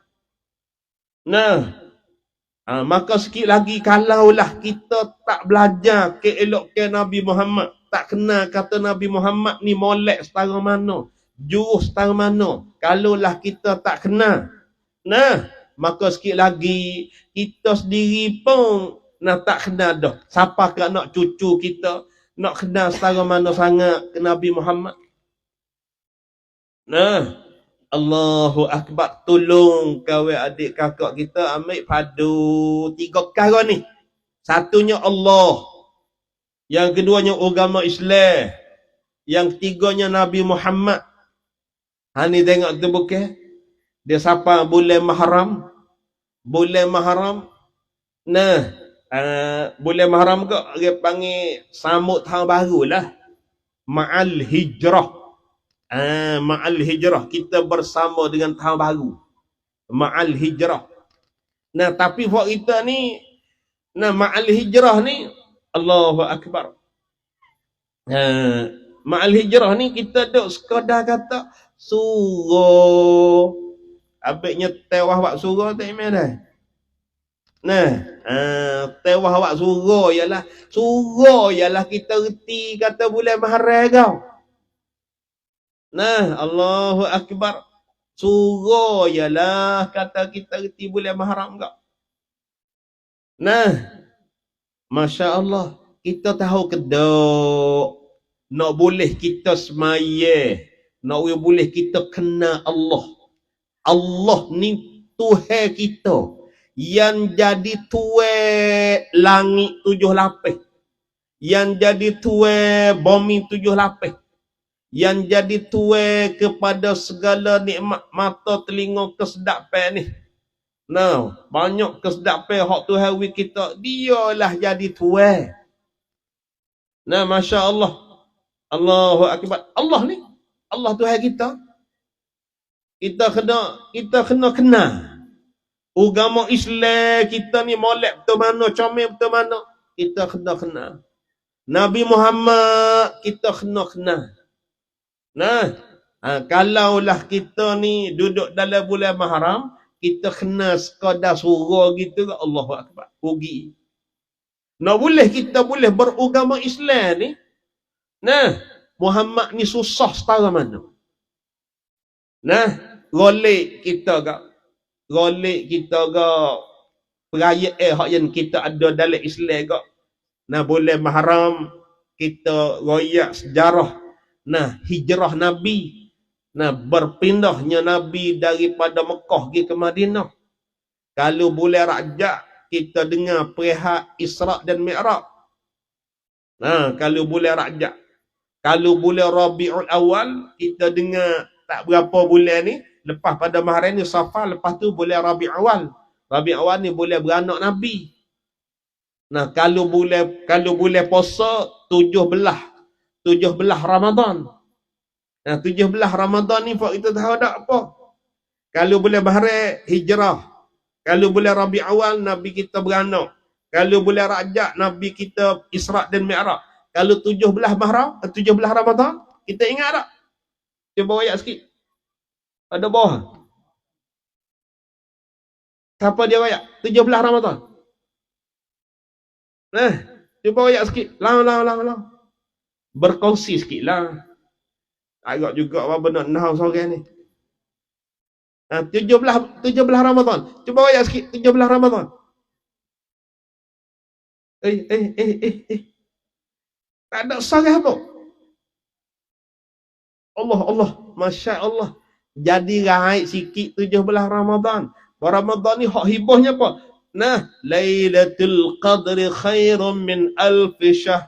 Nah, maka sikit lagi kalaulah kita tak belajar keelokkan Nabi Muhammad, tak kenal kata Nabi Muhammad ni molek setara mana, jurus setara mana, kalaulah kita tak kenal, nah, maka sikit lagi kita sendiri pun nak tak kenal dah. Siapa ke anak cucu kita nak kenal setara mana sangat ke Nabi Muhammad. Nah, Allahu Akbar. Tolong kawan adik kakak kita ambil padu 3 perkara ni. Satunya Allah. Yang keduanya agama Islam. Yang ketiganya Nabi Muhammad. Ni tengok tu bukan? Dia siapa bulan Mahram. Bulan Mahram. Nah, bulan Mahram ke dia panggil sambut tahun baru lah. Ma'al hijrah. Ma'al hijrah, kita bersama dengan tahun baru. Ma'al hijrah. Nah, tapi buat kita ni, nah ma'al hijrah ni, Allahu Akbar. Ma'al hijrah ni kita duk sekadar kata suruh. Habisnya tewah wak suruh tak iman dah. Nah, tewah wak suruh ialah kita reti kata bulan Muharram kau. Nah, Allahu Akbar. Suruh ialah kata kita reti bulan Muharram kau. Nah, Masya Allah, kita tahu kedok. Nak boleh kita semaya, nak boleh kita kenal Allah. Allah ni Tuhan kita yang jadi tuan langit 7 lapis, yang jadi tuan bumi 7 lapis, yang jadi tuan kepada segala nikmat mata, telinga, kesedapan ni. Nah, banyak kesedapan hak Tuhan wi kita, dialah jadi tuan. Nah, Masya Allah. Allahu Akbar. Allah ni, Allah Tuhan kita. Kita kena kenal. Agama Islam kita ni molek betul mana, comel betul mana. Kita kena kenal. Nabi Muhammad kita kena kenal. Nah, kalaulah kita ni duduk dalam bulan Muharram, kita kena sekadar surah gitu ke Allahu Akbar. Rugi. Nak boleh kita boleh beragama Islam ni. Nah, Muhammad ni susah setara mana. Nah, golek kita perayaan hak yang kita ada dalam Islam gak. Nah, bulan Muharram kita royak sejarah. Nah, hijrah Nabi. Nah, berpindahnya Nabi daripada Mekah pergi ke Madinah. Kalau bulan Rajab kita dengar perihal Isra' dan Mi'raj. Nah, kalau bulan Rajab. Kalau bulan Rabiul Awal, kita dengar tak berapa bulan ni, lepas pada Muharram ni Safar, lepas tu bulan Rabiul Awal. Rabiul Awal ni bulan beranak Nabi. Nah, kalau bulan puasa 17 Ramadan. Nah, 17 Ramadan ni pak kita tahu tak apa. Kalau bulan Muharram hijrah. Kalau bulan Rabiul Awal Nabi kita beranak. Kalau bulan Rajab Nabi kita Isra' dan Mi'raj. Kalau 17 Ramadan, kita ingat tak? Cuba ayat sikit. Ada bawah. Siapa dia ayat? 17 Ramadan. Nah, cuba ayat sikit. Lang. Berkongsi sikit lah. Agak juga apa benda nah seorang ni. 17 Ramadan. Cuba ayat sikit 17 Ramadan. Tak ada sarah apa. Allah, Masya Allah. Jadi raih sikit 17 Ramadan. Ramadan ni hak hibahnya apa? Nah, Lailatul Qadri khairum min alfi syahr.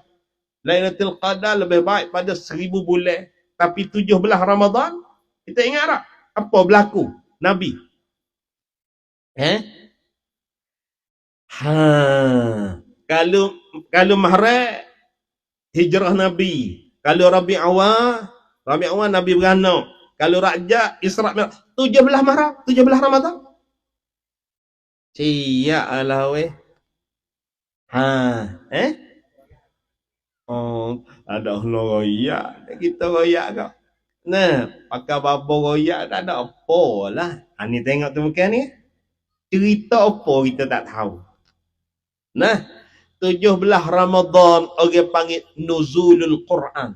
Lailatul Qadar lebih baik pada 1000 bulan. Tapi 17 Ramadan, kita ingat tak? Apa berlaku? Nabi. Kalau Muharram, hijrah Nabi. Kalau Rabiul Awal Nabi beranak. Kalau Rajab, Isra' Mi'raj. 17 Ramadan. Siaplah weh. Ada orang royak. Kita royak kau. Nah, pakai babo royak tak ada apa lah. Ni tengok tu bukan ni. Cerita apa kita tak tahu. Nah, 17 Ramadan orang panggil Nuzulul Quran.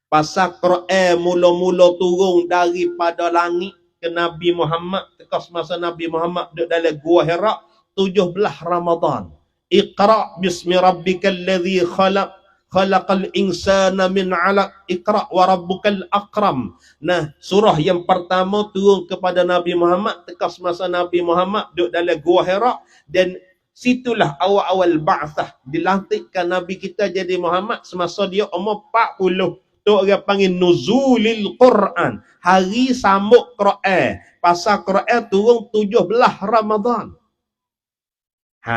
Pasal Quran mula-mula turun daripada langit ke Nabi Muhammad. Tekas masa Nabi Muhammad duduk dalam Gua Hira. 17 Ramadan. Iqra' bismi rabbikal ladzi khalaq. Khalaqal insana min 'alaq. Iqra' wa rabbukal akram. Nah, surah yang pertama turun kepada Nabi Muhammad. Tekas masa Nabi Muhammad duduk dalam Gua Hira. Dan situlah awal-awal ba'athah. Dilantikkan Nabi kita jadi Muhammad semasa dia umur 40. Tu orang panggil Nuzulil Quran. Hari sambut Quran. Pasal Quran turun 17 Ramadan.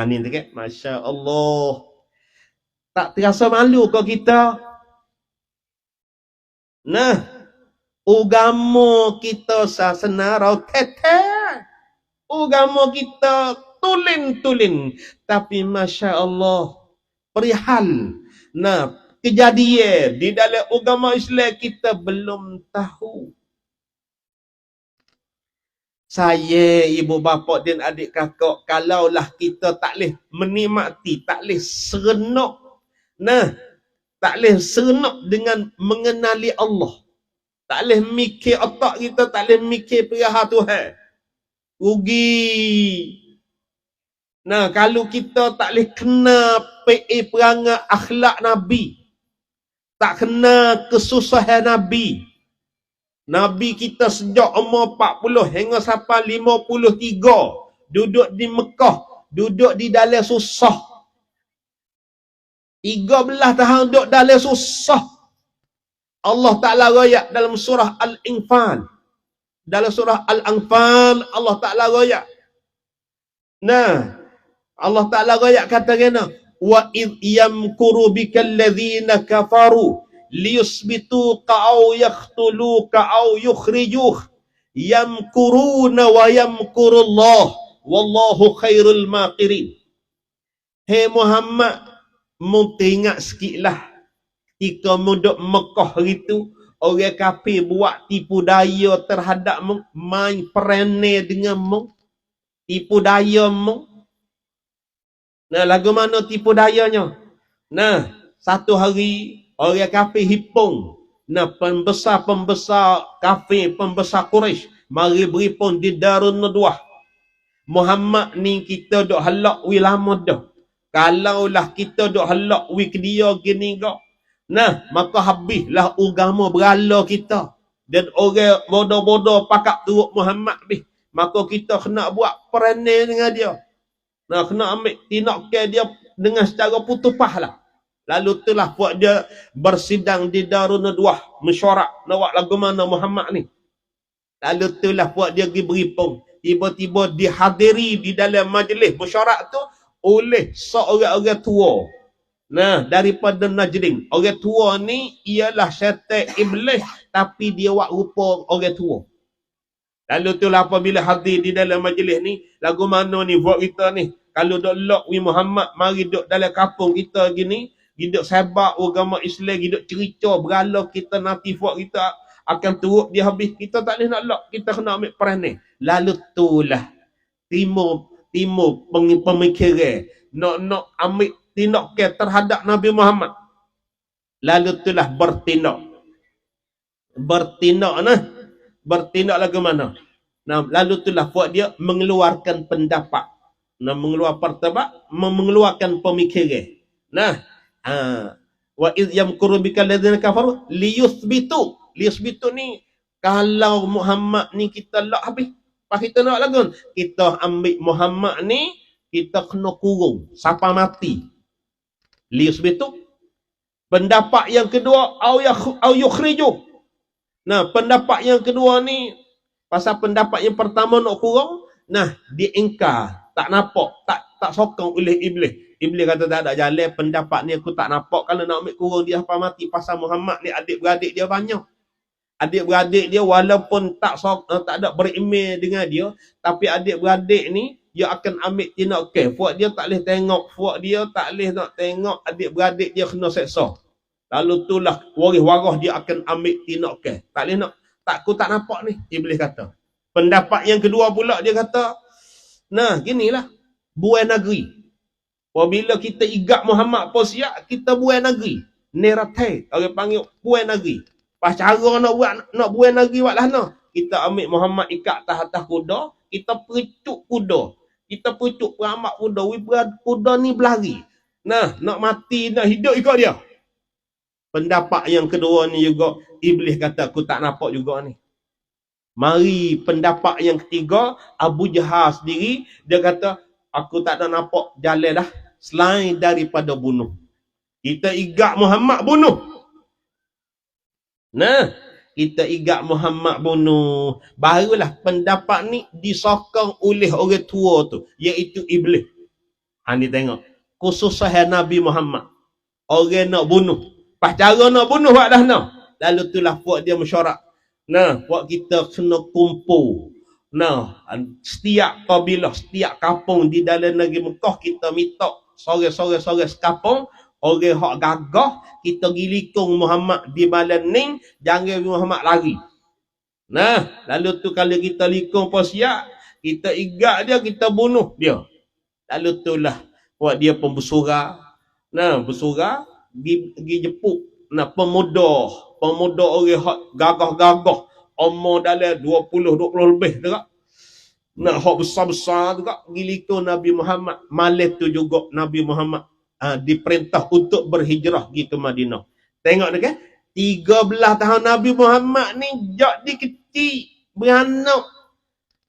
Ni dekat. Masya Allah. Tak terasa malu kau kita. Nah, Agama kita senarai tetek. Agama kita tulin-tulin. Tapi Masya Allah, perihal. Nah, kejadian di dalam agama Islam kita belum tahu. Saya, ibu bapa dan adik kakak, kalaulah kita tak boleh menikmati, tak boleh serenok. Nah, tak boleh serenok dengan mengenali Allah. Tak boleh mikir otak kita, tak boleh mikir perihal Tuhan. Rugi. Nah, kalau kita tak boleh kena perangai akhlak Nabi, tak kena kesusahan Nabi. Nabi kita sejak umur 40 hingga sampai 53 duduk di Mekah, duduk di dalam susah. 13 tahun duduk dalam susah. Allah Ta'ala royak dalam surah Al-Anfal. Dalam surah Al-Anfal Allah Ta'ala royak. Nah, Allah Ta'ala royak kata kena, wa idh yamkuru bikal ladzina kafaru liyusbituka aw yaqtuluka aw yukhrijuh yamkuruna wa yamkurullah wallahu khairul makirin. Hei Muhammad, mu teringat sikitlah ketika muduk Mekah itu, orang kafir buat tipu daya terhadap mu, main perene dengan mu, tipu daya mu. Nah, lagu mana tipu dayanya? Nah, satu hari orang kafir hipung. Nah, pembesar-pembesar kafir, pembesar Quraisy mari beripun di Darun Nadwah. Muhammad ni kita duk halak wi lama dah. Kalaulah kita duk halak wi ke dia gini gak. Nah, maka habislah agama berala kita. Dan orang bodoh-bodoh pakak turut Muhammad bih. Maka kita kena buat peranai dengan dia. Nah, kena ambil tindakan dia dengan secara putupah lah. Lalu itulah buat dia bersidang di Darun Nadwah, mesyuarat nak buat lagu mana Muhammad ni. Lalu itulah buat dia pergi beripung. Tiba-tiba dihadiri di dalam majlis mesyuarat tu oleh seorang-orang tua. Nah, daripada Najdin. Orang tua ni ialah syaitan iblis, tapi dia buat rupa orang tua. Lalu itulah apabila hadir di dalam majlis ni, lagu mana ni buat kita ni? Kalau duk lock wi Muhammad, mari duk dalam kampung kita gini, hidup sebab agama Islam, hidup cerita berala kita nanti buat kita akan turut dia habis. Kita tak boleh nak lock, kita kena ambil peranan. Lalu itulah timur pemikiran nak ambil tindakan terhadap Nabi Muhammad. Lalu itulah bertindak nah. Bertindak lagu mana? Nah, lalu itulah buat dia mengeluarkan pendapat. Nah, mengeluarkan pemikiran. Nah, wa idh yamkuru bikal ladzina kafaru liyuthbitu ni, kalau Muhammad ni kita lock habis. Pas kita nak lagu, kita ambil Muhammad ni, kita kena kurung sampai mati. Liyuthbitu. Pendapat yang kedua, au yukhriju. Nah, pendapat yang kedua ni, pasal pendapat yang pertama nak kurang, nah, diingkar, tak nampak, tak sokong oleh iblis. Iblis kata tak ada jalan, pendapat ni aku tak nampak, kalau nak ambil kurang dia sampai mati. Pasal Muhammad ni adik-beradik dia banyak. Adik-beradik dia walaupun tak ada berimej dengan dia, tapi adik-beradik ni dia akan ambil tindakan. Puak dia tak boleh tengok, puak dia tak boleh nak tengok adik-beradik dia kena seksa. Lalu itulah waris-waris dia akan ambil tindakan. Tak boleh nak, aku tak nampak ni, iblis kata. Pendapat yang kedua pula dia kata, nah, ginilah buai negeri. Apabila kita igat Muhammad posiak, kita buai negeri. Neratai, orang panggil buai negeri. Pas cara nak buai negeri buat lah no. Kita ambil Muhammad ikat atas kuda, kita pericuk kuda. Kita pericuk peramak kuda, kuda ni berlari. Nah, nak mati, nak hidup ikut dia. Pendapat yang kedua ni juga, iblis kata aku tak nampak juga ni. Mari pendapat yang ketiga, Abu Jahal sendiri, dia kata, aku tak ada nampak jalan dah, selain daripada bunuh. Kita igat Muhammad bunuh. Nah, kita igat Muhammad bunuh. Barulah pendapat ni disokong oleh orang tua tu, iaitu iblis. Ni tengok, khususnya Nabi Muhammad. Orang nak bunuh. Pas cara nak bunuh buat dah nak. Lalu itulah buat dia mesyuarat. Nah, buat kita kena kumpul. Nah, setiap kabilah, setiap kampung di dalam negeri Mekah kita minta sore-sore sekampung, orang hak gagah, kita gilikung Muhammad di malam ni, jangan Muhammad lari. Nah, lalu tu kalau kita likung pas siap, kita igat dia, kita bunuh dia. Lalu tu lah buat dia pembesura. Nah, besura pergi jepuk. Nah, pemuda orang hak gagah-gagah. Umur dalam 20 lebih tu kak. Nak hak besar-besar tu kak. Gilikun Nabi Muhammad. Malam tu juga Nabi Muhammad diperintah untuk berhijrah pergi ke Madinah. Tengok ni kan. 13 tahun Nabi Muhammad ni jadi kecil. Beranak.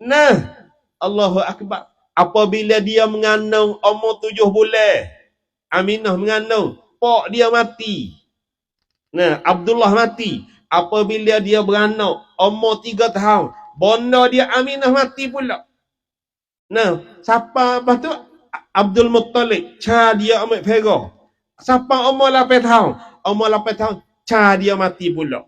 Nah, Allahu Akbar. Apabila dia mengandung umur 7 bulan. Aminah mengandung. Pak dia mati. Nah, Abdullah mati. Apabila dia beranak, umur 3 tahun. Bonda dia Aminah mati pula. Nah, siapa lepas tu? Abdul Muttalib. Ca dia ambil perak. Siapa umur 8 tahun? Umur 8 tahun. Ca dia mati pula.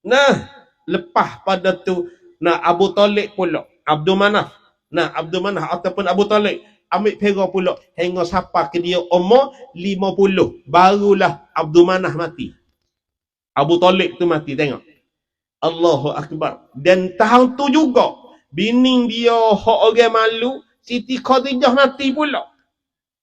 Nah, lepas pada tu, nah Abu Talib pula. Abdul Manaf. Nah, Abdul Manaf ataupun Abu Talib. Ambil perak pula. Hingga sampai ke dia umur 50. Barulah Abdul Manaf mati. Abu Talib tu mati, tengok. Allahu Akbar. Dan tahun tu juga, bini dia hak orang malu, Siti Khadijah mati pula.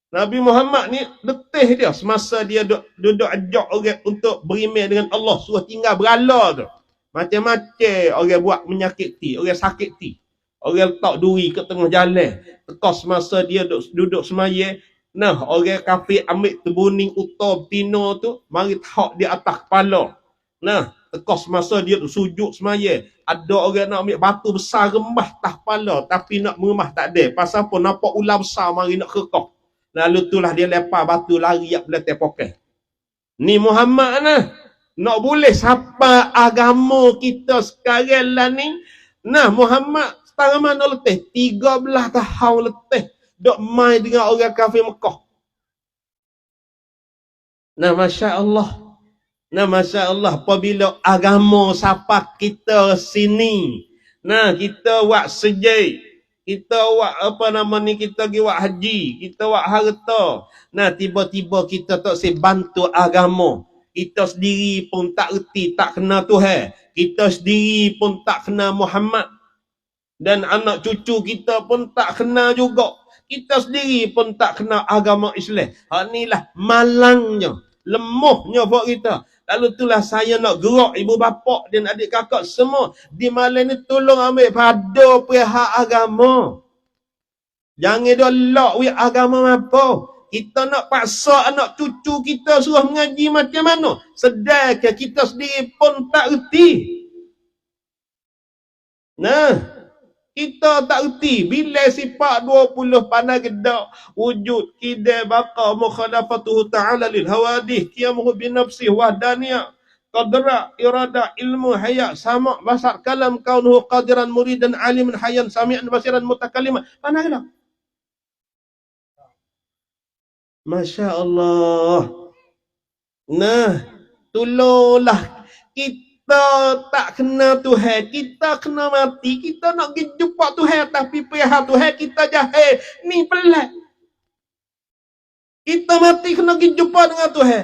Nabi Muhammad ni letih dia semasa dia duduk ajak orang untuk berimeh dengan Allah, suruh tinggal berala tu. Macam-macam orang buat menyakiti, orang sakiti. Orang letak duri ke tengah jalan. Tekas masa dia duduk semaya. Nah, orang kafir ambil terbuning utar betina tu, mari tahak di atas kepala. Nah, tekas masa dia sujud semaya. Ada orang nak ambil batu besar rembah atas kepala. Tapi nak meremah tak ada. Pasal apa? Nampak ular besar mari nak kekok. Lalu itulah dia lepas batu lari yak beletai pokai. Ni Muhammad nah. Nak boleh siapa agama kita sekarang lah ni. Nah, Muhammad setara mana letih? 13 tahun letih. Dok main dengan orang kafir Mekah. Nah, Masya Allah. Nah, Masya Allah, apabila agama siapa kita sini. Nah, kita buat sejai. Kita buat apa nama ni, kita pergi buat haji. Kita buat harta. Nah, tiba-tiba kita tak bantu agama. Kita sendiri pun tak erti, tak kenal Tuhan. Kita sendiri pun tak kenal Muhammad. Dan anak cucu kita pun tak kenal juga. Kita sendiri pun tak kenal agama Islam. Inilah malangnya, lemahnya buat kita. Lalu itulah saya nak gerak ibu bapa dan adik kakak semua. Di malam ni tolong ambil pada pihak agama. Jangan dia lock with agama apa. Kita nak paksa anak cucu kita suruh mengaji macam mana. Sedangkan kita sendiri pun tak erti. Nah, kita tak erti. Bila sifat 20 pandai gedak. Wujud, kidai, baqa, mukhalafatuhu ta'ala lil hawadih. Qiyamuhu binafsih, wahdaniyah. Qadra, irada, ilmu, hayat, sama' basar, kalam, kaunuhu, qadiran, muridan, aliman, hayan, sami'an, basiran, mutakaliman. Pandai gedak. Masya Allah. Nah, tolonglah kita tak kenal Tuhan, kita kena mati, kita nak pergi jumpa Tuhan tapi pihak Tuhan kita jahil. Ni pelik. Kita mati kena pergi jumpa dengan Tuhan.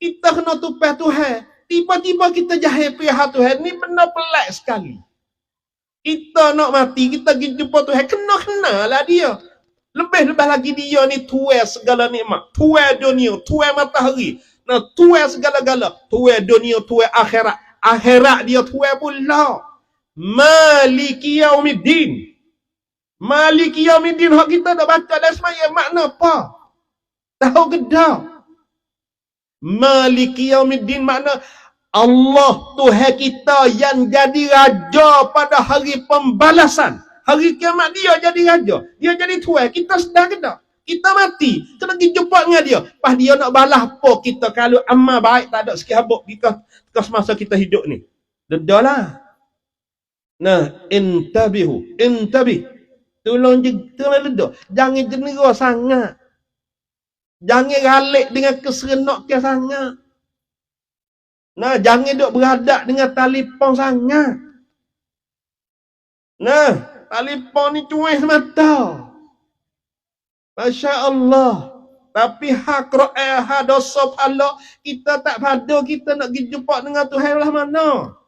Kita kena tupai Tuhan. Tiba-tiba kita jahil pihak Tuhan. Ni benda pelik sekali. Kita nak mati, kita pergi jumpa Tuhan, kena lah dia. Lebih-lebih lagi dia ni tuai segala nikmat. Tuai dunia, tuai matahari. Nah, tuai segala-gala. Tuai dunia, tuai akhirat. Akhirat dia tuai pula. Maliki yaumiddin. Maliki yaumiddin. Hak kita dah baca dah semaya. Makna apa? Tahu gedak. Maliki yaumiddin makna Allah Tuhan kita yang jadi raja pada hari pembalasan. Hari kiamat dia jadi raja. Dia jadi tuan. Kita sedar ke tak? Kita mati. Kita pergi jumpa dengan dia. Pas dia nak balas apa kita. Kalau amal baik tak ada sikit habuk kita semasa kita hidup ni. Dedalah. Nah, intabih. Tolong dedah. Jangan jenera sangat. Jangan ralik dengan keserenak sangat. Nah, jangan duk beradak dengan telefon sangat. Nah, telefon ni cuai semata. Masya Allah. Tapi hak Quran, hak dosa pahala, kita tak pada kita nak pergi jumpa dengan Tuhan lah mana.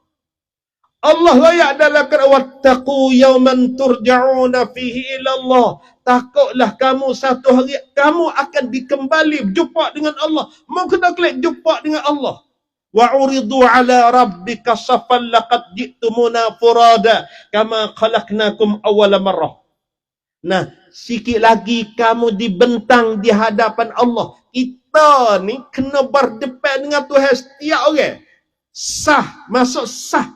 Allah layak dalam kata wattaqu yawman turja'una fihi ila Allah. Takutlah kamu satu hari kamu akan dikembali jumpa dengan Allah. Mau kena klik jumpa dengan Allah. Wa uridu ala rabbika safan laqad ji'tumuna furada kama khalaqnakum awwala marrah. Nah, sikit lagi kamu dibentang di hadapan Allah. Kita ni kena berdepan dengan Tuhan setiap orang. Sah, masuk sah.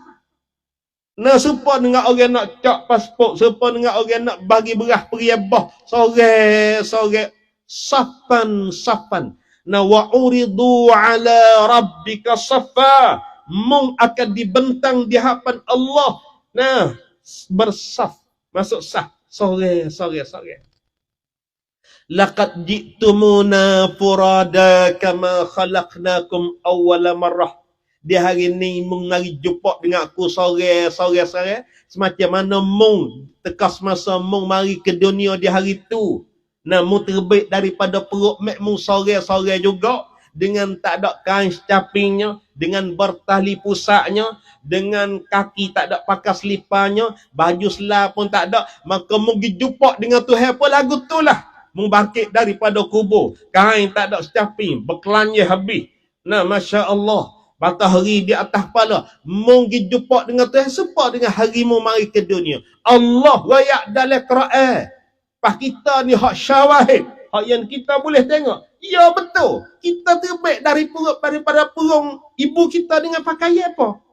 Nah, supaya dengan orang nak cak pasport, supaya dengan orang nak bagi beras periabah, sore, safan. Nah, wa uridu ala rabbika safa. Mung akan dibentang di hadapan Allah. Nah, bersaf, masuk sah. Sore. Laqad ji'tumuna furada kama khalaqnakum awwala marrah. Di hari ni mung mari jumpa dengan aku sore. Semacam mana mung tekas masa mung mari ke dunia di hari tu. Nah, mung terbit daripada perut mek mung sore juga. Dengan tak ada kain secapingnya. Dengan bertali pusaknya. Dengan kaki tak ada pakai seliparnya. Baju selah pun tak ada. Maka mung pergi jumpa dengan Tuhan pun lagu tu lah. Mung bangkit daripada kubur. Kain tak ada secaping. Berkelanya habis. Nah, Masya Allah. Matahari di atas kepala. Mungkin jumpa dengan Tuhan. Sepa dengan harimu mari ke dunia. Allah rakyat dalam Quran. Pas kita ni hak syawahid. Hak yang kita boleh tengok. Ya betul. Kita terbit daripada perung ibu kita dengan pakaian apa?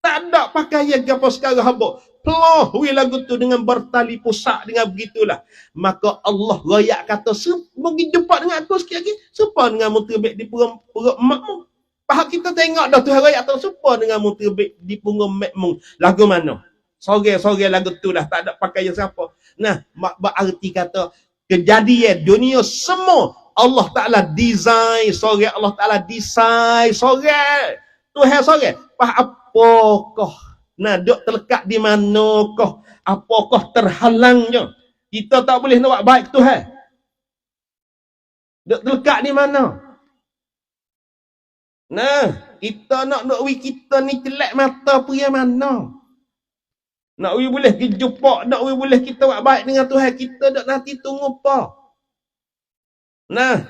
Tak ada pakaian apa sekarang habuk. Peloh lagu tu dengan bertali pusat dengan begitulah. Maka Allah rakyat kata. Mungkin jumpa dengan aku sikit lagi. Sepa dengan mu terbit di perut emakmu. Pahak kita tengok dah Tuhan rakyat tak serupa dengan mu terbit di punggung makmum. Lagu mana? Sore lagu tu lah. Tak ada pakaian siapa. Nah, berarti kata kejadian dunia semua Allah Ta'ala design sore. Allah Ta'ala design sore. Tuhan sore. Apakah? Nah, duk terlekat di manakah? Apakah terhalangnya? Kita tak boleh nak buat baik Tuhan. Duk terlekat di mana? Nah, kita nak kita ni celak mata pria mana? Nak boleh pergi jumpa, nak boleh kita buat baik dengan Tuhan, kita tak nanti tunggu apa? Nah,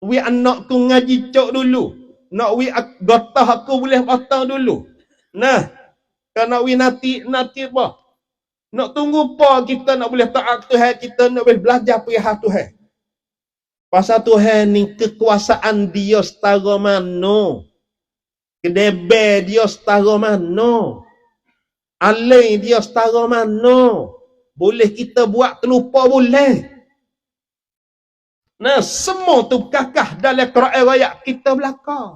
anak ku ngaji cok dulu. Nak gotah aku boleh batang dulu. Nah, kalau nanti apa? Nak tunggu apa kita nak boleh taat Tuhan, kita nak boleh belajar perihal Tuhan. Pasal Tuhan ni kekuasaan dia setara mana. Kedebe dia setara mana. Alai dia setara mana. Boleh kita buat terlupa boleh. Nah, semua tu kakah dalam Quran rakyat kita belakang.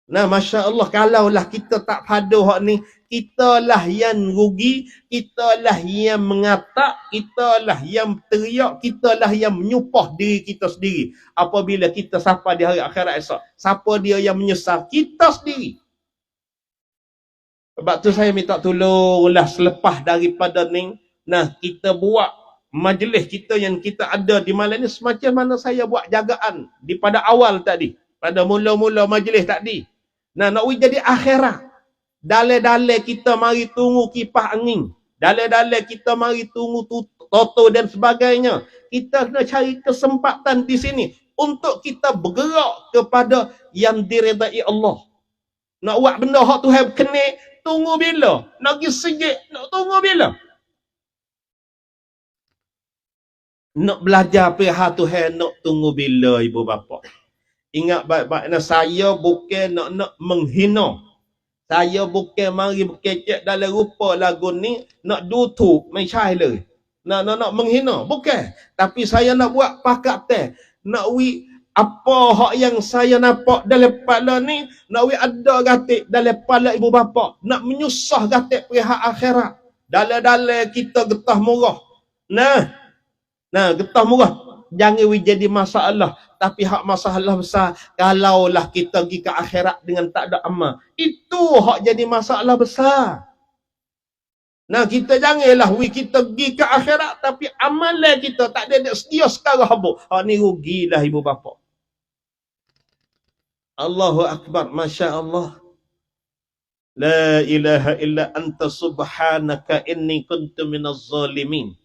Nah, Masya Allah, kalaulah kita tak pada hak ni, kitalah yang rugi, kitalah yang mengatak, kitalah yang teriak, kitalah yang menyupah diri kita sendiri. Apabila kita sampai di hari akhirat esok, siapa dia yang menyesal? Kita sendiri. Sebab tu saya minta tolonglah selepas daripada ni, nah, kita buat majlis kita yang kita ada di malam ni semacam mana saya buat jagaan di pada awal tadi, pada mula-mula majlis tadi. Nah, nak jadi akhirat. Dalai-dalai kita mari tunggu kipas angin. Dalai-dalai kita mari tunggu toto dan sebagainya. Kita nak cari kesempatan di sini untuk kita bergerak kepada yang diredai Allah. Nak buat benda hak Tuhan kena, tunggu bila? Nak pergi sejik, nak tunggu bila? Nak belajar perihal Tuhan, nak tunggu bila ibu bapa? Ingat baik-baik, saya bukan nak menghina. Saya bukan mari berkecek dalam rupa lagu ni nak dutuk mai cai le. Nak menghina, bukan. Tapi saya nak buat pakat teh. Nak apa hak yang saya nampak dalam kepala ni, nak ada gatik dalam kepala ibu bapa. Nak menyusah gatik perihal akhirat. Dalam kita getah murah. Nah, getah murah. Jangan jadi masalah. Tapi hak masalah besar, kalaulah kita pergi ke akhirat dengan tak ada amal, itu hak jadi masalah besar. Nah, kita janganlah kita pergi ke akhirat tapi amalan kita tak ada sedia sekarang habuk. Hak ni rugilah ibu bapa. Allahu akbar, masya-Allah. La ilaha illa anta subhanaka inni kuntu minaz zalimin.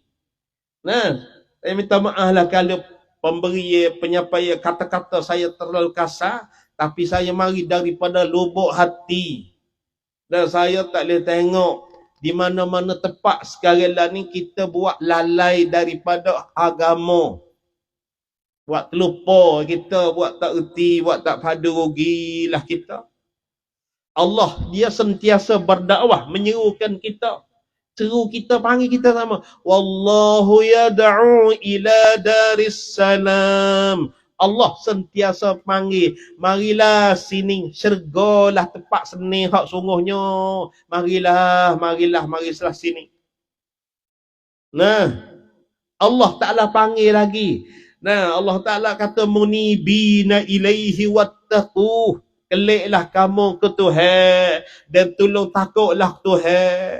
Nah, saya minta maaf lah kalau pemberi penyampaian kata-kata saya terlalu kasar, tapi saya mari daripada lubuk hati. Dan saya tak boleh tengok di mana-mana tempat sekarang lah ni kita buat lalai daripada agama. Buat terlupa kita, buat tak erti, buat tak padu, rugilah kita. Allah dia sentiasa berdakwah menyerukan kita. Seru kita, panggil kita sama. Wallahu yad'u ila daris salam. Allah sentiasa panggil, marilah sini, syurgalah tempat seni hak sungguhnya. Marilah, marilah sini. Nah, Allah Ta'ala panggil lagi. Nah, Allah Ta'ala kata munibina ilaihi wattaqu. Keliklah kamu ke Tuhan dan tolong takutlah Tuhan.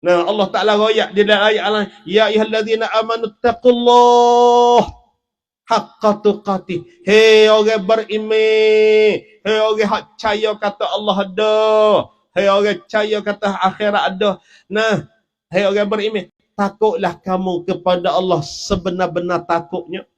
Nah, Allah Ta'ala royak di dalam ayat Allah, ya ayyuhallazina amanu taqullah haqqa tuqatih. Hei orang beriman, hei orang hak percaya kata Allah ada, hei orang percaya kata akhirat ada. Nah, hei orang beriman, takutlah kamu kepada Allah sebenar-benar takutnya.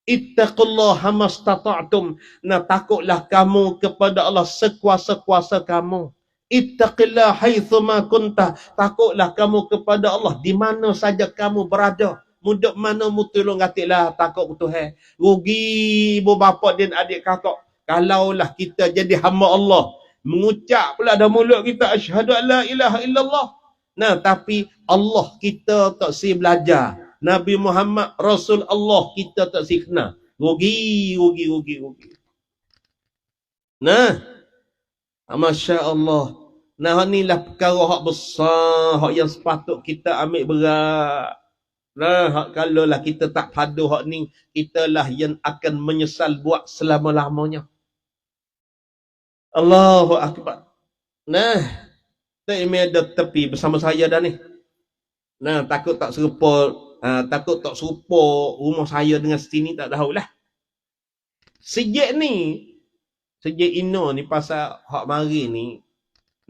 Ittaqullaha mastata'tum. Nah, takutlah kamu kepada Allah sekuasa-kuasa kamu. Ittaqillah haitsuma kunta. Takutlah kamu kepada Allah di mana saja kamu berada. Mudak mana mu tolong gatilah takut ke Tuhan. Rugi ibu bapa dan adik kakak. Kalaulah kita jadi hamba Allah, mengucap pula dah mulut kita asyhadu an la ilaha illallah. Nah, tapi Allah kita tak si belajar. Nabi Muhammad Rasul Allah kita tak si kenal. Rugi. Nah, masya-Allah. Nah, inilah perkara hak besar, hak yang sepatut kita ambil berat. Nah, hak kalau lah kita tak padu hak ni, kitalah yang akan menyesal buat selama-lamanya. Allahu akbar. Nah, tak ada tepi bersama saya dah ni. Nah, takut tak serupa, rumah saya dengan sini tak tahulah. Sejak Ino ni pasal hak mari ni.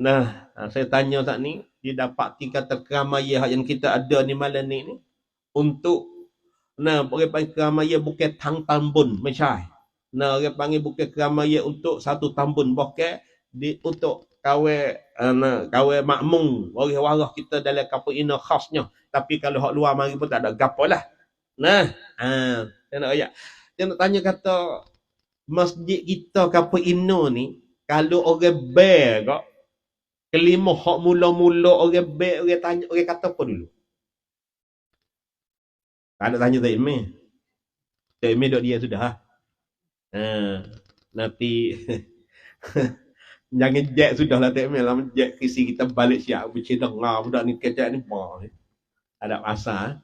Nah, saya tanya tak ni, dia dapati kata keramaian yang kita ada ni malam ni untuk orang panggil keramaian bukan tang tambun macam. Nah, orang panggil bukan keramaian untuk satu tambun, bukan untuk kawin makmum waris-waris kita dalam kampung Ino khasnya. Tapi kalau hak luar mari pun tak ada gapo lah. Nah, saya nak ayat. Saya nak tanya kata masjid kita kampung Ino ni kalau orang ber kok kelima hak mula-mula orang ber, orang tanya, orang kata apa dulu? Tak ada tanya tak email. Tak email dok dia sudah. Nanti jangan jack sudahlah tak email lah, jack kisi kita balik siap bercedang lah budak ni kecak ni apa. Ada masa.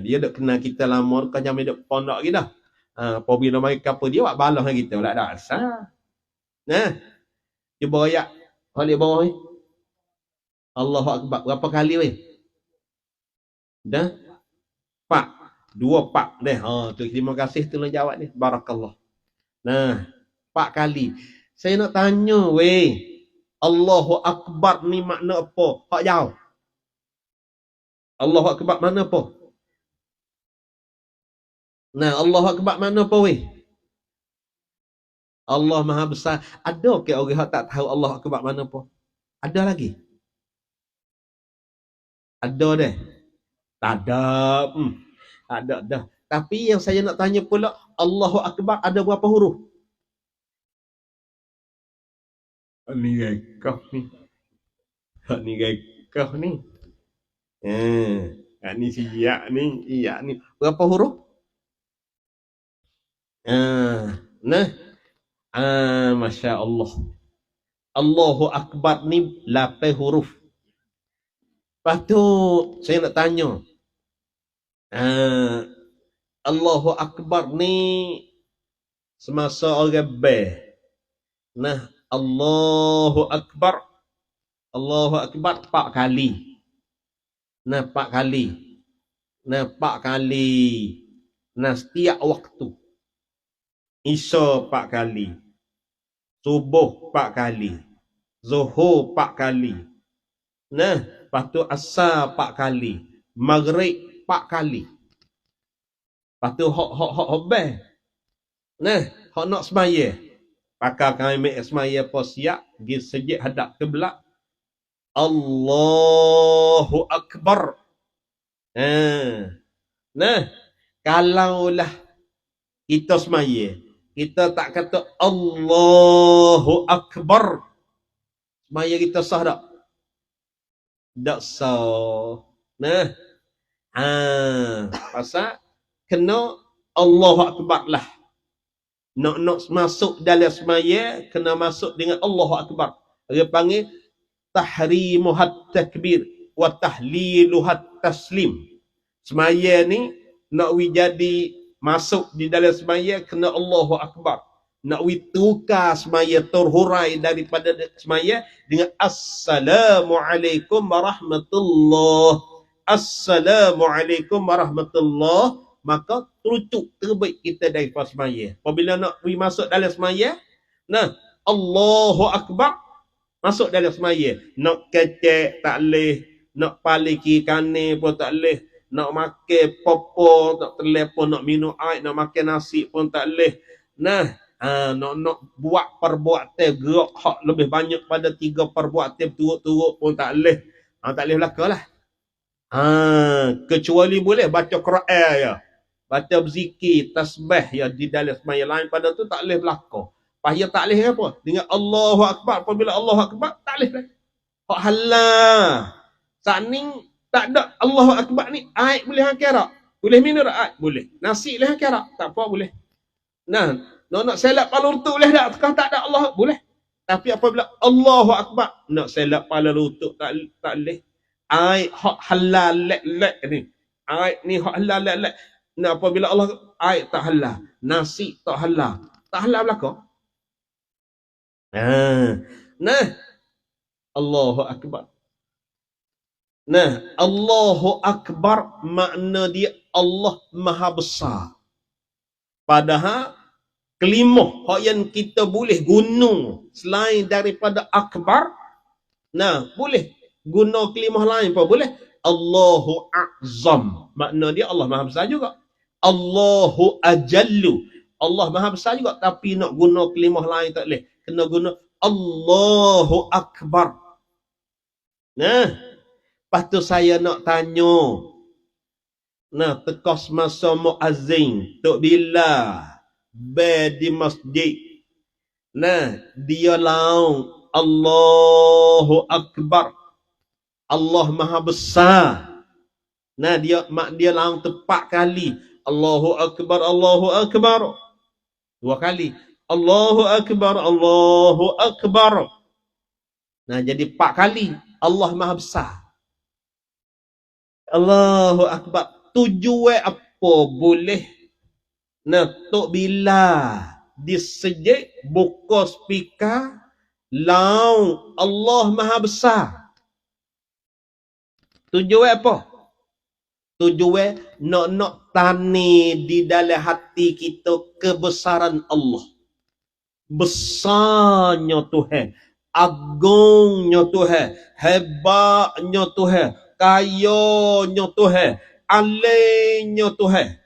Dia dak kenal kita lama kan jam dok pondok kita. Apabila mai kapal dia buat balas dengan kita lah dak asal. Nah. Cuba ayat balik bawah ni. Allahu akbar. Berapa kali weh? Dah? 4. 2 pak deh. Tu terima kasih tolong jawab ni. Barakallah. Nah, 4 kali. Saya nak tanya weh. Allahu akbar ni makna apa? Hak jauh. Allahu akbar makna apa? Nah, Allahu akbar makna apa weh? Allah Maha Besar. Ada ke orang yang tak tahu Allahu akbar makna apa? Ada lagi? Ada deh. Tak ada. Ada dah. Tapi yang saya nak tanya pula, Allahu akbar ada berapa huruf? Ni rekah ni. Ni rekah ni. Ni siap ni. Iya ni. Berapa huruf? Nah. Masya Allah. Allahu akbar ni 8 huruf. Lepas tu saya nak tanya. Allahu akbar ni semasa orang ber. Nah, Allahu akbar Allahu Akbar 4 kali. Nah, 4 kali. Nah, 4 kali. Nah, setiap waktu. Isya 4 kali. Subuh 4 kali. Zuhur 4 kali. Nah, lepas tu asar 4 kali. Maghrib 4 kali. Lepas tu hok bel. Nah, hok nak semaya. Pakar kami ambil semaya pun siap. Pergi sejid hadap kiblat. Allahu Akbar. Nah, kalaulah kita semaya, kita tak kata Allahu Akbar, semaya kita sah tak? Tak sah. Nah, pasal kena Allahu Akbar lah. Nak masuk dalam semaya, kena masuk dengan Allahu Akbar. Dia panggil tahrimuhat takbir wa tahliluhat taslim. Semaya ni nak jadi masuk di dalam semaya kena Allahu Akbar. Nak tukar semaya terhurai daripada semaya dengan Assalamualaikum warahmatullahi. Assalamualaikum warahmatullahi. Maka terucuk terbaik kita daripada semaya. Apabila nak masuk dalam semaya, nah, Allahu Akbar, masuk dalam semaya. Nak kecek tak boleh, nak palik kiri kanan pun tak boleh, nak makan popo, nak telefon, nak minum air, nak makan nasi pun tak boleh. Nah, nak buat perbuatan gerak hak lebih banyak pada 3 perbuatan turut-turut pun tak boleh. Tak boleh belaka lah. Kecuali boleh baca Quran ya. Baca berzikir, tasbih ya di dalam semaya. Lain pada tu tak boleh belaka. Pahaya tak boleh apa? Dengan Allahu Akbar. Apabila Allahu Akbar, tak boleh. Hak halal. Saat ni tak ada Allahu Akbar ni, air boleh hangkira. Boleh minum air? Boleh. Nasi boleh hangkira? Tak apa, boleh. Nah, nak selap kepala lutut boleh tak? Tak ada Allah, boleh. Tapi apabila Allahu Akbar, nak selap kepala lutut tak boleh. Air hak halal lek-lek ni. Air ni hak halal lek-lek. Nah, apabila Allah, air tak halal, nasi tak halal. Tak halal belaka? Nah, Allahu Akbar. Nah, Allahu Akbar makna dia Allah Maha Besar. Padahal kelimah hak yang kita boleh guna selain daripada Akbar, nah, boleh guna kelimah lain pun boleh. Allahu A'zam, makna dia Allah Maha Besar juga. Allahu Ajallu, Allah Maha Besar juga, tapi nak guna kelimah lain tak boleh. Kena guna Allahu Akbar. Nah, lepas tu saya nak tanya. Nah, tekas masa muazzin Tok Bilal di masjid. Nah, dia laung Allahu Akbar. Allah Maha Besar. Nah, dia laung tepat kali. Allahu Akbar, Allahu Akbar. 2 kali. Allahu Akbar, Allahu Akbar. Nah, jadi 4 kali. Allah Maha Besar. Allahu Akbar. Tujuan apa boleh? Nah, Tok Bilal di sejid buka speaker laung Allah Maha Besar. Tujuan apa? Tujuan nak tani di dalam hati kita kebesaran Allah. Besarnya Tuhan, agungnya Tuhan, hebatnya Tuhan, kayanya Tuhan, alainya Tuhan.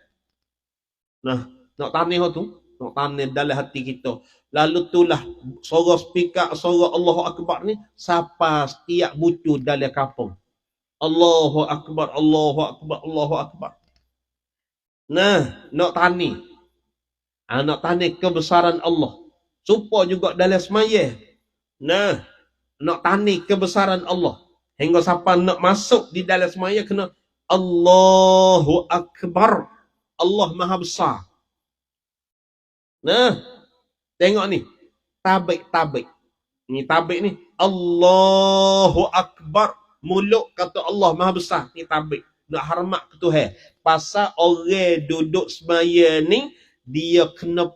Nah, nak tani tu, nak tani dalam hati kita. Lalu itulah suara speaker, suara Allahu Akbar ni sapa setiap bucu dalam kampung. Allahu Akbar, Allahu Akbar, Allahu Akbar. Nah, nak tani. Nak tani kebesaran Allah. Supaya juga dalam semaya. Nah, nak tani kebesaran Allah. Hingga siapa nak masuk di dalam semaya kena Allahu Akbar. Allah Maha Besar. Nah, tengok ni. Tabik. Ni tabik ni. Allahu Akbar. Mulut kata Allah Maha Besar. Ni tabik. Nak hormat ke Tuhan. Pasal orang duduk semaya ni, dia kena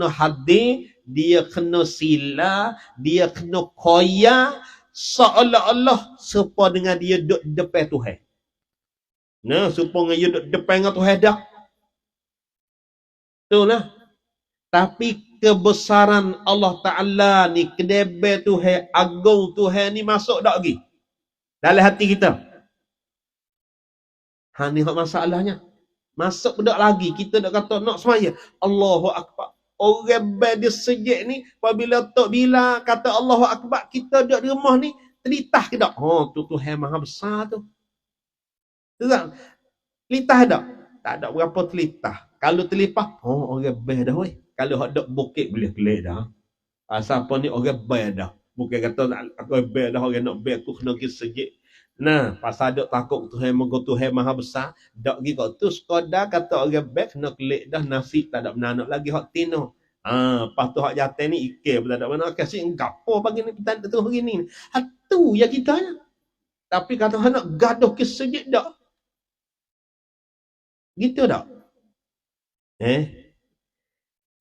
hadir, dia kena sila, dia kena koya seolah-olah serupa dengan dia duduk depan Tuhan. Nah, serupa dengan dia duduk depan dengan Tuhan dah. Betul lah. Tapi kebesaran Allah Ta'ala ni, kedebel Tuhan, agung Tuhan ni masuk tak lagi dalam hati kita. Ni masalahnya. Masuk tak lagi. Kita nak kata nak semaya. Allahu Akbar. Orang dia sejak ni, apabila Tok Bila kata Allahu Akbar, kita duduk di rumah ni, telitah ke tak? Oh, tu Tuhan Maha Besar tu. Tak? Telitah tak? Tak ada berapa telitah. Kalau telipah, oh, orang best dah weh. Kalau hak dok bukit boleh kelik dah. Siapa ni orang best dah. Bukan kata aku best dah, orang nak best aku kena pergi sejak. Nah, pasal dok takut Tuhan moga Tuhan Maha Besar, dok gi kau tu sekadar kata orang best kena kelik dah, nasi tak ada menanak lagi hak tino. Lepas tu hak jatuh ni ikir pun tak ada mana kasih gapo pagi ni petang tu hari ni. Tu ya kitanya. Tapi kata nak gaduh ke sejak dak. Gitu dak?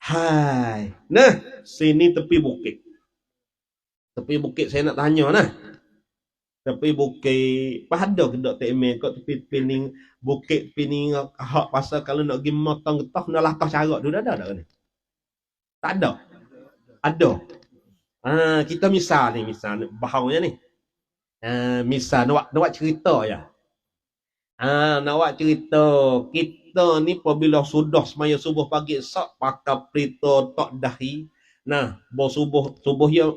Hai. Nah, sini tepi bukit. Tepi bukit saya nak tanya nah. Tepi bukit, pada ke dok temen kat tepi ni bukit ni hak pasal kalau nak pergi motong getah nak lakah carak tu dah ada ni. Tak ada. Ada. Kita misal bahaunya ni. Misal nak cerita ya. Nak cerita kita ni apabila sudah semaya subuh pagi esok pakai pelita tak dahi. Nah, subuh ya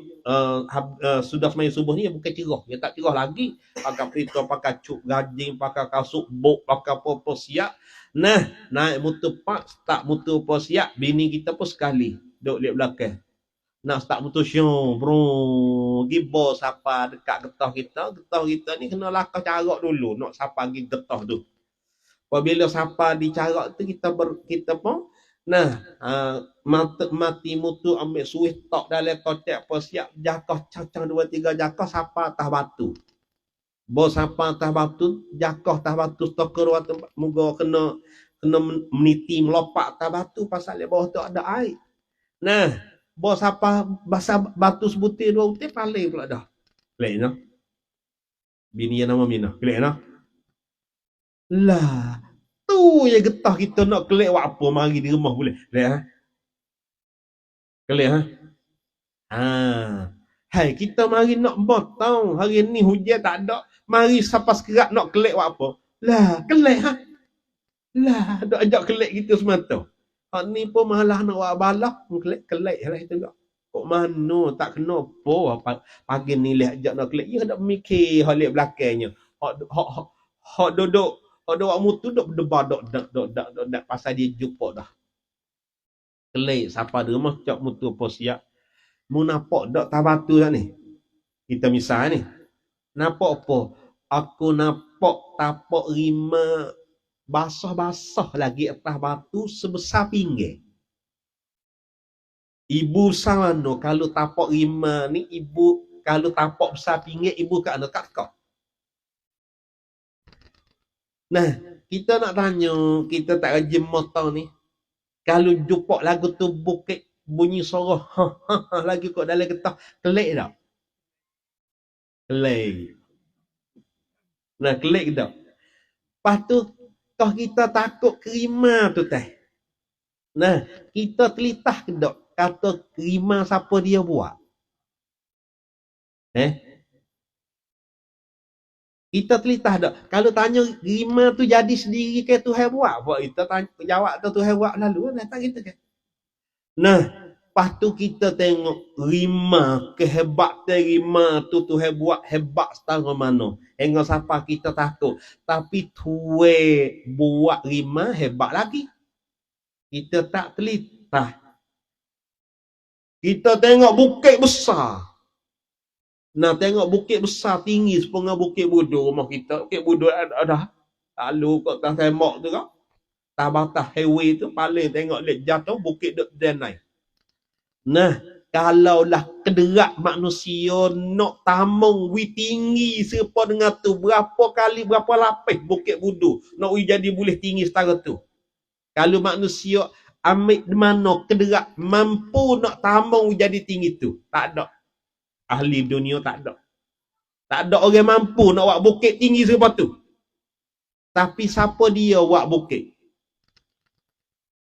sudah semaya subuh ni bukan cerah, dia tak cerah lagi. Pakai pelita, pakai cuk gajing, pakai kasut bok, pakai apa siap. Nah, naik motor pak, start motor apa siap, bini kita pun sekali duduk di belakang. Nak start motor syong, bro, gibo siapa dekat getah kita ni kena lakah carak dulu, nak siapa pergi getah tu. Apabila siapa di carak tu kita pun mati mutu ambil suih tok dalam kotak apa siap jakah cacang 2-3 jakah siapa atas batu. Bos siapa atas batu, jakah atas batu stoker waktu moga kena meniti melopak atas batu pasal di bawah tu ada air. Nah, bos apa basah batu sebutir 2 butir paling pula dah. Kelik no. Bini yang nama Mina. Kelik no. Lah, tu yang getah kita nak kelik buat apa mari di rumah boleh. Kelik ha? Kelik ha? Hai, kita mari nak motong. Hari ni hujan tak ada. Mari siapa sekerak nak kelik buat apa? Lah, kelik ha? Lah, dok ajak kelik kita semata. Hak ni pun malah nak buat balah, kelik lah itu juga. Kok mana tak kena apa pagi ni lihat ajak nak kelik. Ya dak mikir hak lihat belakangnya. Hak duduk wak mutu dok berdebar dok pasal dia jumpa dah. Kelik siapa di rumah cak mutu apa siap. Mu nampak dok tabatu dah ni. Kita misal ni. Nampak apa? Aku nampak tapak rima basah-basah lagi atas batu sebesar pinggir. Ibu sana kalau tapak rima ni ibu kalau tapak besar pinggir ibu kat ana kakak. Nah, kita nak tanya, kita tak rajin motor ni. Kalau jumpa lagu tu bukit bunyi suara lagi kat dalam getah, kelik tak? Kelik. Nah, kelik tak? Lepas tu kau kita takut kerima tu teh. Nah, kita telitah ke tak kata kerima siapa dia buat? Kita telitah tak? Kalau tanya kerima tu jadi sendiri ke Tuhan buat? Buat kita tanya, jawab tu Tuhan buat lalu. Nah, tak kita kan? Nah, lepas tu kita tengok rima, kehebatan rima tu Tuhan buat hebat setara mana. Hingga siapa kita takut. Tapi Tuhan buat rima hebat lagi. Kita tak telitah. Kita tengok bukit besar. Nah, tengok bukit besar tinggi sepengah Bukit Budur rumah kita. Bukit Budur ada. Lalu kat atas tembok tu kan. Batas highway tu paling tengok lihat jatuh bukit duk naik. Nah, kalaulah kederak manusia nak tamung wi tinggi serupa dengan tu berapa kali berapa lapis Bukit Budur nak wi jadi boleh tinggi setara tu. Kalau manusia ambil di mana kederak mampu nak tamung wi jadi tinggi tu, tak ada. Ahli dunia tak ada. Tak ada orang mampu nak buat bukit tinggi seperti tu. Tapi siapa dia buat bukit?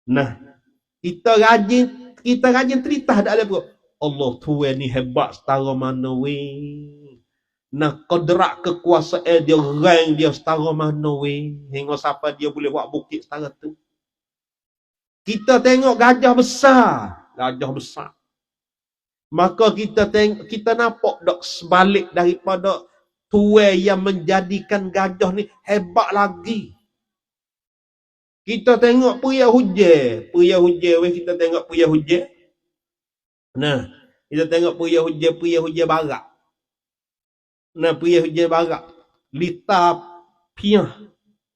Nah, kita rajin cerita dak ada Allah Tuhan ni hebat setara mana weh. Nah, kodrak kekuasaan dia, rank dia setara mana weh. Hingga siapa dia boleh buat bukit setara tu. Kita tengok gajah besar. Maka kita nampak dak sebalik daripada Tuhan yang menjadikan gajah ni hebat lagi. Kita tengok puyah hujan weh, kita tengok puyah hujan. Nah, kita tengok puyah hujan barat. Nah, puyah hujan barat. Lita piah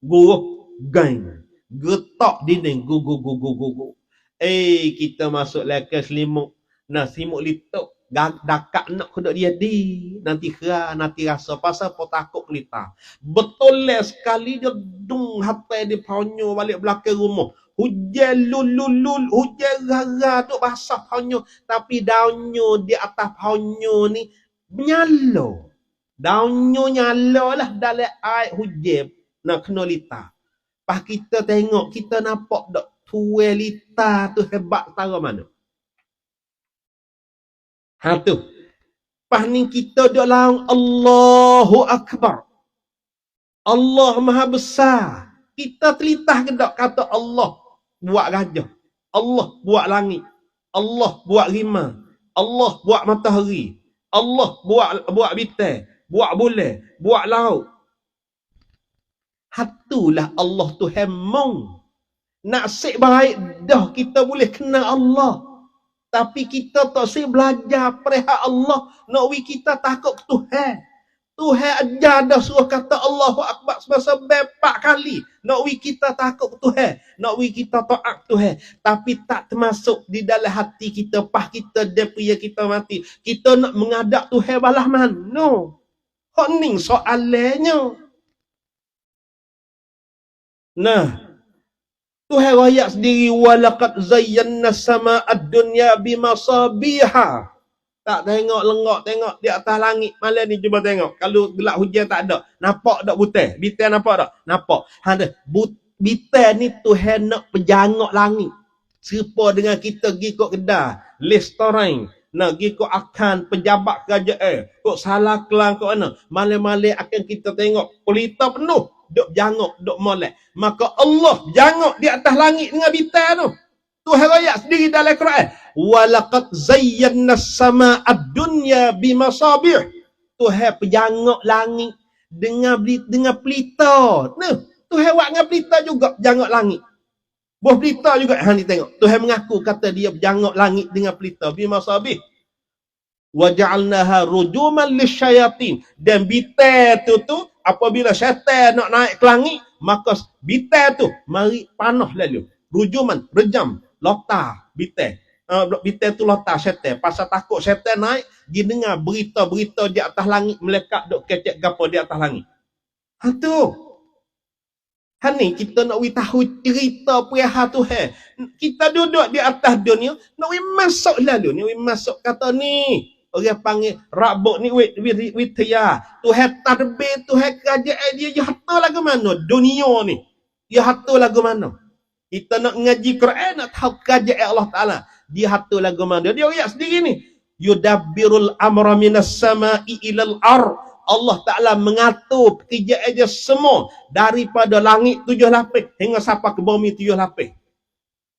guruh gang. Getak dinding gu. Kita masuk lekas selimut. Nah, selimut lituk dakak nak kedok dia di. Nanti kera, nanti rasa pasal apa takut kelita. Betul sekali dia dung hati di ponyo balik belakang rumah. Hujan lul, hujan rara tu basah ponyo, tapi daunnya di atas ponyo ni nyalo. Daunnya nyalo lah dalam air hujan nak kena lita. Pas kita tengok, kita nampak dak tuai lita tu hebat tara mana. Ha tu. Pas ni kita dak laung Allahu Akbar. Allah Maha Besar. Kita telitah ke dak kata Allah buat gajah. Allah buat langit. Allah buat rimau. Allah buat matahari. Allah buat bintang, buat bulan, buat laut. Hatulah Allah tu hemong. Nak sik baik dah kita boleh kenal Allah. Tapi kita tak sik belajar perihal Allah. Nak kita takut Tuhan. Tuhan ajar dah suruh kata Allahu Akbar sebab 4 kali. Nak kita takut Tuhan. Nak kita taat Tuhan. Tapi tak termasuk di dalam hati kita. Pas kita daripada kita mati. Kita nak mengadap Tuhan balah mana? No. Honing soalannya. Nah, Tuhan rakyat sendiri walaqad zayyana sama'ad dunya bimasabiha. Tak tengok lengok tengok di atas langit malam ni, cuba tengok. Kalau gelap hujan tak ada, nampak tak butai? Bintang nampak tak? Nampak. Ada bintang ni Tuhan nak pejangok langit. Serupa dengan kita pergi kok kedai, restoran, nak pergi kok akan pejabat kerajaan, kok salah kelang kok mana. Malam-malam akan kita tengok pelita penuh. Duk jangok, duk molek. Maka Allah jangok di atas langit dengan bintang tu. Tuhan ayat sendiri dalam Quran. Walaqad zayyana sama'ad dunya bimasabih. Tuhan pejangok langit dengan pelita. Nah, Tuhan buat dengan pelita juga jangok langit. Buah pelita juga. Ni tengok. Tuhan mengaku kata dia jangok langit dengan pelita bimasabih. Wa ja'alnaha rujuman lisyayatin. Dan bintang tu apabila syaitan nak naik ke langit, maka bintang tu mari panah lalu. Rujuman, rejam, lotar bintang. Bintang tu lotar syaitan. Pasal takut syaitan naik, dia dengar berita-berita di atas langit, melekat duk kecek gapo di atas langit. Ha tu. Ha ni kita nak tahu cerita perihal Tuhan. Kita duduk di atas dunia, nak masuk lalu ni, masuk kata ni. Orang panggil rabuk ni witya. Tuhan tadbir, Tuhan kerajaan dia harta lagu mana? Dunia ni. Dia harta lagu mana? Kita nak ngaji Quran, nak tahu kerajaan Allah Ta'ala. Dia harta lagu mana? Dia ayat sendiri ni. Yudabbirul amra minas sama'i ilal ar. Allah Ta'ala mengatur kerajaan dia semua. Daripada langit 7 lapis hingga sampai ke bumi 7 lapis.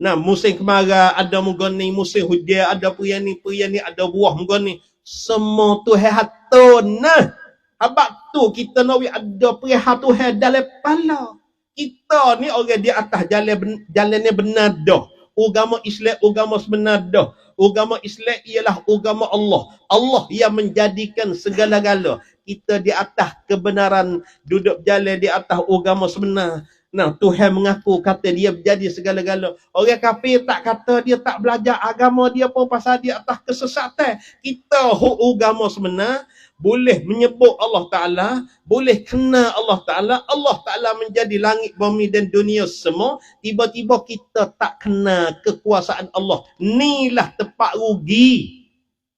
Nah, musim kemarau ada mugon ni, musim hujan ada perian ni, ada buah mugon ni. Semua Tuhan hatur. Nah, habaq tu kita nak ada perihal Tuhan dalam kepala. Kita ni orang di atas jalannya benar dah. Agama Islam, agama sebenar dah. Agama Islam ialah agama Allah. Allah yang menjadikan segala-gala. Kita di atas kebenaran, duduk jalan di atas agama sebenar. Nah, Tuhan mengaku kata dia menjadi segala-gala. Orang kafir tak kata dia tak belajar agama dia pun pasal dia atas kesesatan. Kita agama sebenar boleh menyebut Allah Ta'ala, boleh kenal Allah Ta'ala. Allah Ta'ala menjadi langit, bumi dan dunia semua. Tiba-tiba kita tak kenal kekuasaan Allah. Inilah tempat rugi.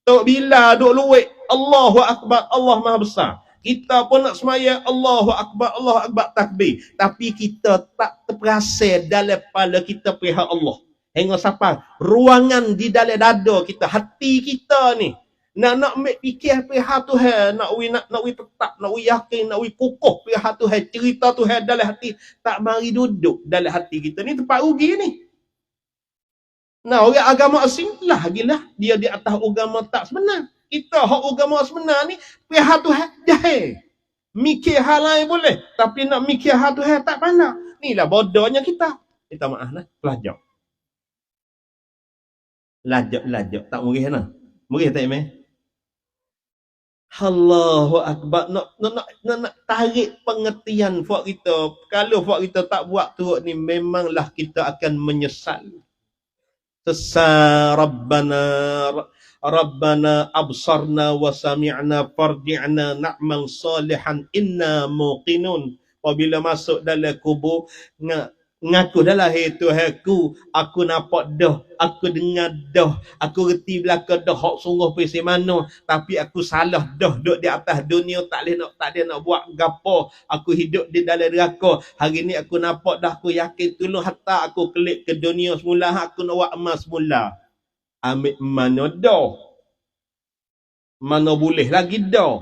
Tok bila duk luik Allahu Akbar, Allah Maha Besar. Kita pun nak semaya Allahu Akbar takbir. Tapi kita tak terperasa dalam kepala kita pihak Allah. Hingga sampai ruangan di dalam dada kita, hati kita ni nak ambil fikir pihak Tuhan, nak tetap, nak yakin, nak kukuh pihak Tuhan, cerita Tuhan dalam hati, tak mari duduk dalam hati kita ni, tempat rugi ni. Nah, orang agama asing lah gilah dia di atas agama tak sebenar. Kita hak agama sebenar ni pihak Tuhan jahil. Mikir hal lain boleh, tapi nak mikir hal Tuhan tak pandai. Inilah bodohnya kita. Kita maaf lah, pelajak. Lajak tak murih nah. Murih tak meh? Allahu Akbar. Nak tarik pengertian buat kita. Kalau buat kita tak buat tu ni, memanglah kita akan menyesal. Rabbana absarna wa sami'na farji'na na'mal salihan inna muqinun. Apabila masuk dalam kubur, ngaku dalam itu aku nampak dah, aku dengar dah, aku reti belaka dah hak sungguh pesi mana, tapi aku salah dah duduk di atas dunia, tak boleh nak buat gapo, aku hidup di dalam neraka. Hari ni aku nampak dah, aku yakin tolong hatta aku kelik ke dunia semula, aku nak buat emas semula. Ambil mana dah, mana boleh lagi dah.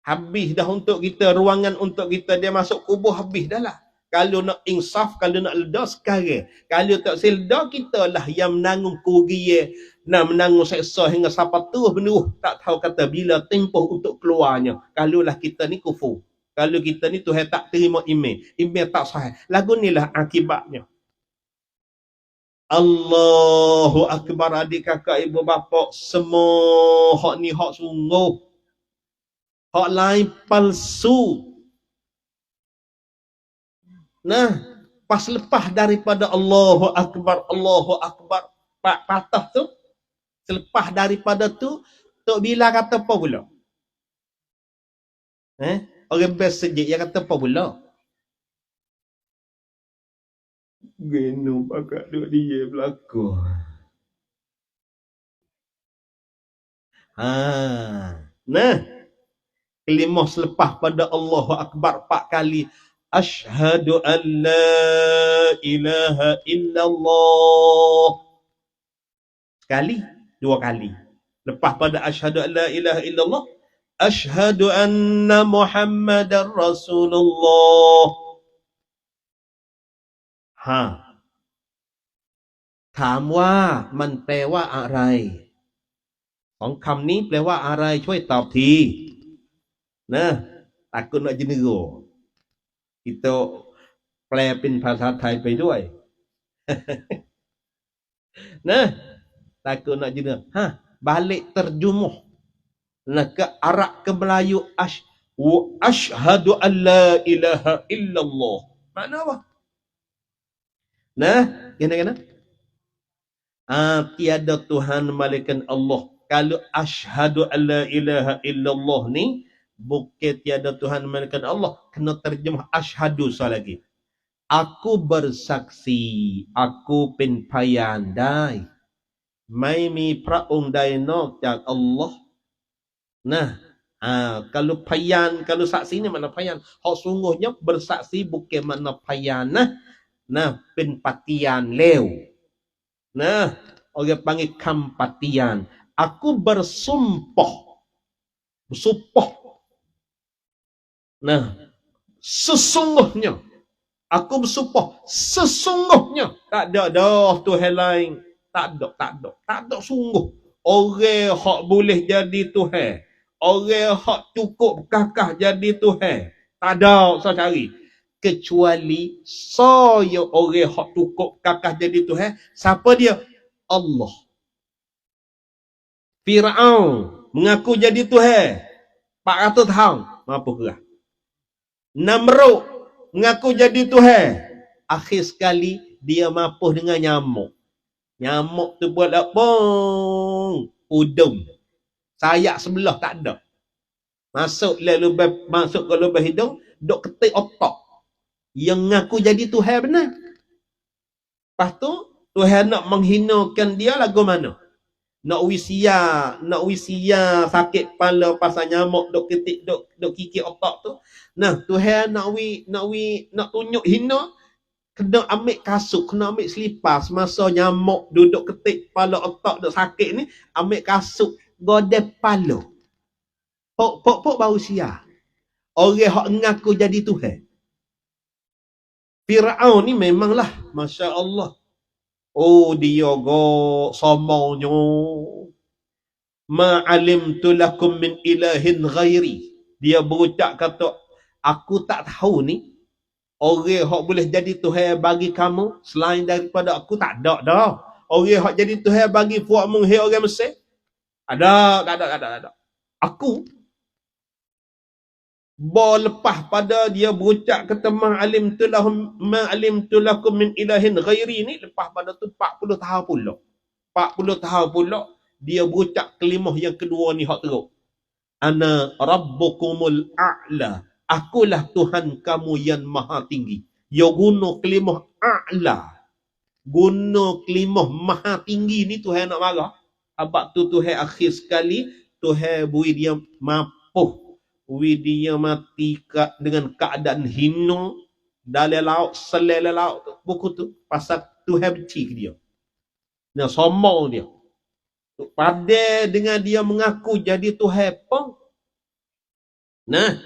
Habis dah untuk kita, ruangan untuk kita, dia masuk kubur habis dah lah. Kalau nak insaf, kalau nak ledar sekarang. Kalau tak seleda, kita lah yang menanggung kerugian, nak menanggung seksa hingga sampai terus menerus. Tak tahu kata bila tempoh untuk keluarnya. Kalaulah kita ni kufur. Kalau kita ni Tuhan tak terima iman. Iman tak sahih. Lagu ni lah akibatnya. Allahu Akbar, adik kakak ibu bapa. Semua hak ni hak sungguh. Hak lain palsu. Nah, pas lepas daripada Allahu Akbar, Pak patah tu, selepas daripada tu, Tok Bila kata apa pula? Orang best sejik, dia kata apa pula? Geno pakak duk dia belakang. Nah, kelimah selepas pada Allahu Akbar 4 kali. Ashhadu an la ilaha illallah. Sekali, 2 kali. Lepas pada ashhadu an la ilaha illallah, ashhadu anna Muhammadar Rasulullah.ถามว่ามันแปลว่าอะไรของคำนี้แปลว่าอะไรช่วยตอบทีนะtakut nak jenera kita แปลเป็นภาษาไทยไปด้วย nah takut nak jenera balik terjumuh nah ke Arab ke Melayu asyhadu an la ilaha illallah makna apa nah kena tiada Tuhan melainkan Allah. Kalau asyhadu an la ilaha illallah ni bukan tiada Tuhan melainkan Allah, kena terjemah asyhadu sekali lagi. Aku bersaksi, akuเป็นพยานได้ไม่มีพระองค์ใดนอกจาก Allah. Nah, kalau payaan, kalau saksi ni mana payaan? Hak sungguhnya bersaksi bukan makna payaan nah, เป็นปฏิญาณเลว Nah, orang panggil kampatian. Aku bersumpah. Nah, sesungguhnya. Aku bersumpah. Sesungguhnya. Tak ada dah Tuhan lain. Tak ada sungguh. Orang hak boleh jadi Tuhan. Orang hak cukup kakah jadi Tuhan. Tak ada saya cari. Kecuali saya orang hak cukup kakak jadi Tuhan. Siapa dia? Allah. Fir'aun mengaku jadi Tuhan 400 tahun. Mampu ke? Namrud mengaku jadi Tuhan. Akhir sekali dia mampu dengan nyamuk. Nyamuk tu buat apa? Udung. Sayap sebelah tak ada. Masuk ke lubang hidung, duk ketik otak. Yang ngaku jadi Tuhan benar. Lepas tu, Tuhan nak menghinakan dia lagu mana? nak wisia sakit kepala pasal nyamuk dok ketik dok kikik otak tu. Nah, Tuhan nak tunjuk hina, kena ambil kasut, kena ambil selipar semasa nyamuk duduk ketik kepala otak dok sakit ni, ambil kasut godep kepala. Pok baru sia. Orang hak ngaku jadi Tuhan. Firaun ni memanglah Masya Allah. Oh dia go sombongnya. Ma alimtu lakum min ilahin ghairi. Dia berucap kata, aku tak tahu ni orang hak boleh jadi Tuhan bagi kamu selain daripada aku, tak ada dah. Orang hak jadi Tuhan bagi puak menghir orang Mesir. Tak ada. Aku lepas pada dia berucap kata ma alimtu lakum min ilahin ghairi ni, lepas pada tu 40 tahun pula. 40 tahun pula dia berucap kelimah yang kedua ni hak teruk. Ana rabbukumul a'la. Akulah Tuhan kamu yang maha tinggi. Dia guna kelimah a'la. Guna kelimah maha tinggi ni Tuhan nak marah. Abak tu Tuhan akhir sekali, Tuhan beri dia mampu. Dia mati dengan keadaan hina dalam laut, selele laut tu. Buku tu pasal Tuhan benci ke dia. Nah, sombong dia. Pada dengan dia mengaku jadi Tuhan pun. Nah,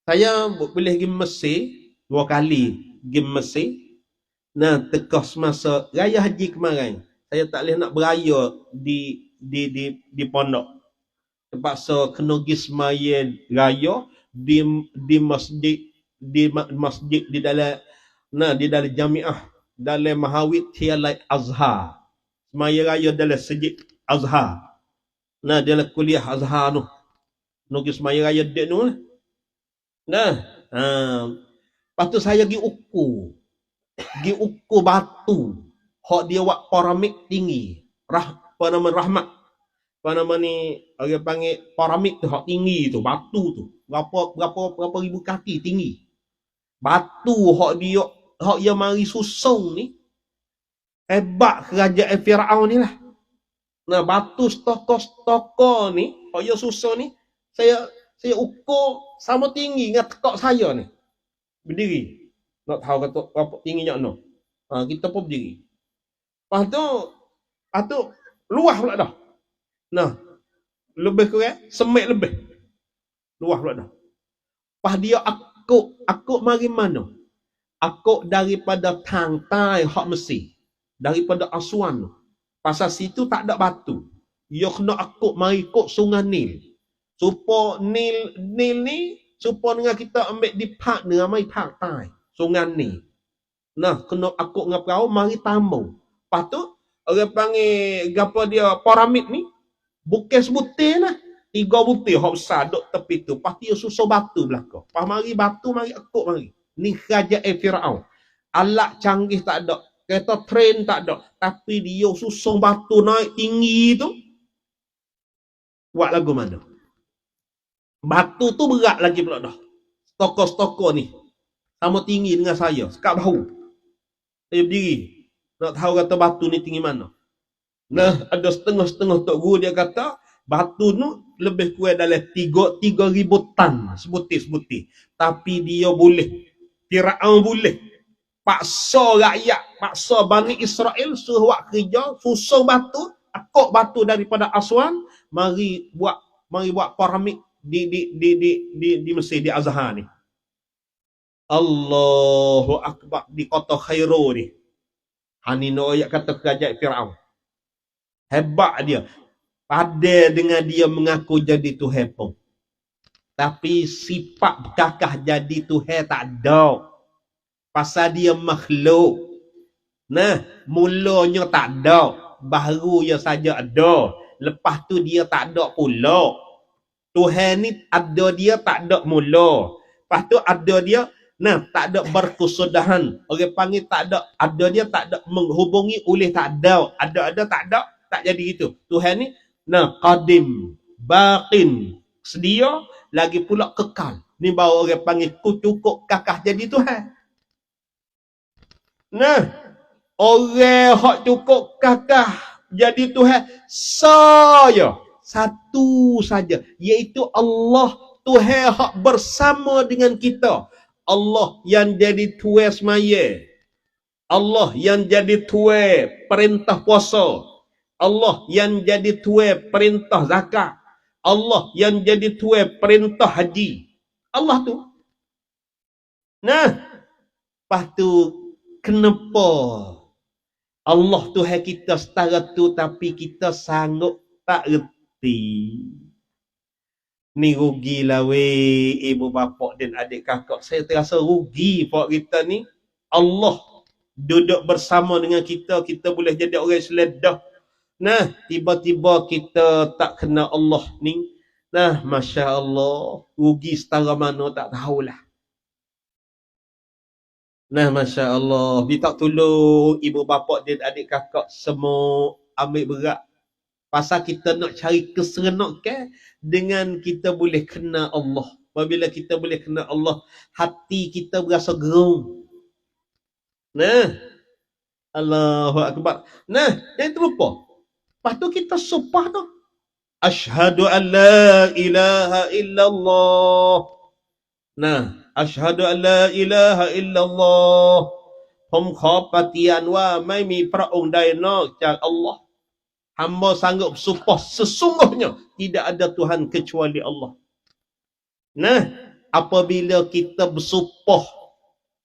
saya boleh pergi Mesir 2 kali pergi Mesir. Nah, teka semasa raya haji kemarin, saya tak boleh nak beraya di pondok. Terpaksa kena pergi semaya raya di masjid di dalam jamiah, dalam Mahawid Tialai Azhar. Semaya raya dalam masjid Azhar. Nah, dalam kuliah Azhar tu. Pergi semaya raya dek tu. Nah, lepas tu saya pergi ukur batu hak dia buat piramid tinggi. Rahmat. Apa nama ni, orang panggil piramid tu hak tinggi tu, batu tu. Berapa ribu kaki tinggi. Batu hak dia mari susung ni, hebat kerajaan Firaun ni lah. Nah, batu stokor ni, hak dia susung ni, saya ukur sama tinggi dengan tekak saya ni. Berdiri. Nak tahu kata berapa tingginya no. Kita pun berdiri. Lepas tu luas pula dah. Nah, lebih kurang semek lebih. Luas pula dah. Lepas dia akuk mari mana? Akuk daripada Tangtai hak Mesir. Daripada Aswan. Pasal situ tak ada batu. Dia kena akuk mari ikut sungai Nil. Supaya Nil ni, supaya dengan kita ambil di partner mari Tangtai. Sungai Nil. Nah, kena akuk dengan perahu mari Tambung. Lepas tu, orang panggil apa dia, piramid ni, bukan sebutir lah. 3 butir hak besar duk tepi tu. Lepas dia susah batu belakang. Lepas mari batu, mari akuk mari. Ni kerajaan Firaun. Alat canggih tak ada. Kereta train tak ada. Tapi dia susah batu naik tinggi tu. Buat lagu mana? Batu tu berat lagi pula dah. Stokor-stokor ni. Sama tinggi dengan saya. Sekat bahu. Saya berdiri. Nak tahu kata batu ni tinggi mana. Nah, ada setengah-setengah Tok Guru dia kata, batu tu lebih kurang dalam 3,000 tan sebutir-sebutir. Tapi dia boleh. Firaun boleh. Paksa rakyat, paksa Bani Israel suruh buat kerja, susung batu, akuk batu daripada Aswan, mari buat piramid di Mesir, di Azhar ni. Allahu Akbar, di kota Cairo ni. Hanino ayat kata kerajaan Firaun. Hebat dia. Pada dengan dia mengaku jadi Tuhan pun. Tapi sifat berkakah jadi Tuhan tak ada. Pasal dia makhluk. Nah, mulanya tak ada. Baru dia saja ada. Lepas tu dia tak ada pula. Tuhan ni ada dia tak ada mula. Lepas tu ada dia, nah, tak ada berkesudahan. Orang panggil tak ada dia tak ada menghubungi oleh tak ada. Ada tak ada. Tak jadi gitu. Tuhan ni, nah, qadim, baqin, sedia, lagi pula kekal. Ni baru orang panggil cukup kakah jadi Tuhan. Nah, orang hak cukup kakah jadi Tuhan saya satu saja, iaitu Allah Tuhan hak bersama dengan kita. Allah yang jadi Tuhan semaya, Allah yang jadi Tuhan perintah puasa, Allah yang jadi Tuhan perintah zakat, Allah yang jadi Tuhan perintah haji. Allah tu. Nah, lepas tu kenapa Allah Tuhan kita setara tu tapi kita sanggup tak reti? Ni rugilah weh ibu bapa dan adik kakak. Saya terasa rugi pak kita ni. Allah duduk bersama dengan kita, kita boleh jadi orang seledah. Nah, tiba-tiba kita tak kena Allah ni. Nah, Masya Allah, rugi setara mana tak tahulah. Nah, Masya Allah, dia tak tolong ibu bapa dan adik kakak semua ambil berat. Pasal kita nak cari keserenakan dengan kita boleh kena Allah. Apabila kita boleh kena Allah, hati kita berasa gerung. Nah, Allahu Akbar. Nah, yang terlupa. Lepas tu kita sumpah tu. Asyhadu an la ilaha illallah. Nah, asyhadu an la ilaha illallah. ผมขอปฏิญาณว่าไม่มีพระองค์ใดนอกจาก Allah. Hamba sanggup sumpah sesungguhnya tidak ada Tuhan kecuali Allah. Nah, apabila kita bersumpah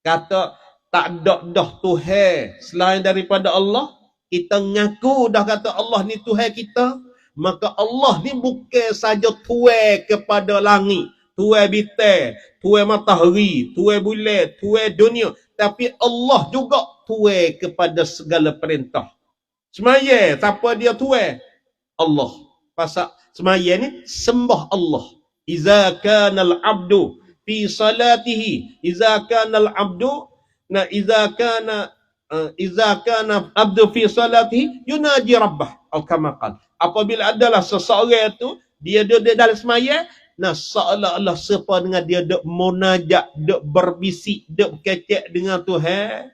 kata tak ada dah Tuhan selain daripada Allah, kita ngaku dah kata Allah ni Tuhan kita, maka Allah ni bukan saja Tuhan kepada langit, Tuhan bintang, Tuhan matahari, Tuhan bulan, Tuhan dunia, tapi Allah juga Tuhan kepada segala perintah. Semaya, siapa dia Tuhan? Allah. Pasal semaya ni sembah Allah. Iza kana al-abdu fi salatihi, iza kana al-abdu, na iza kana abdu fi salatihi yunaji rabbah atau kama qala. Apabila adalah seseorang itu dia duduk dalam semaya, nah seolah-olah serupa dengan dia duk munajat, duk berbisik, duk kecek dengan Tuhan.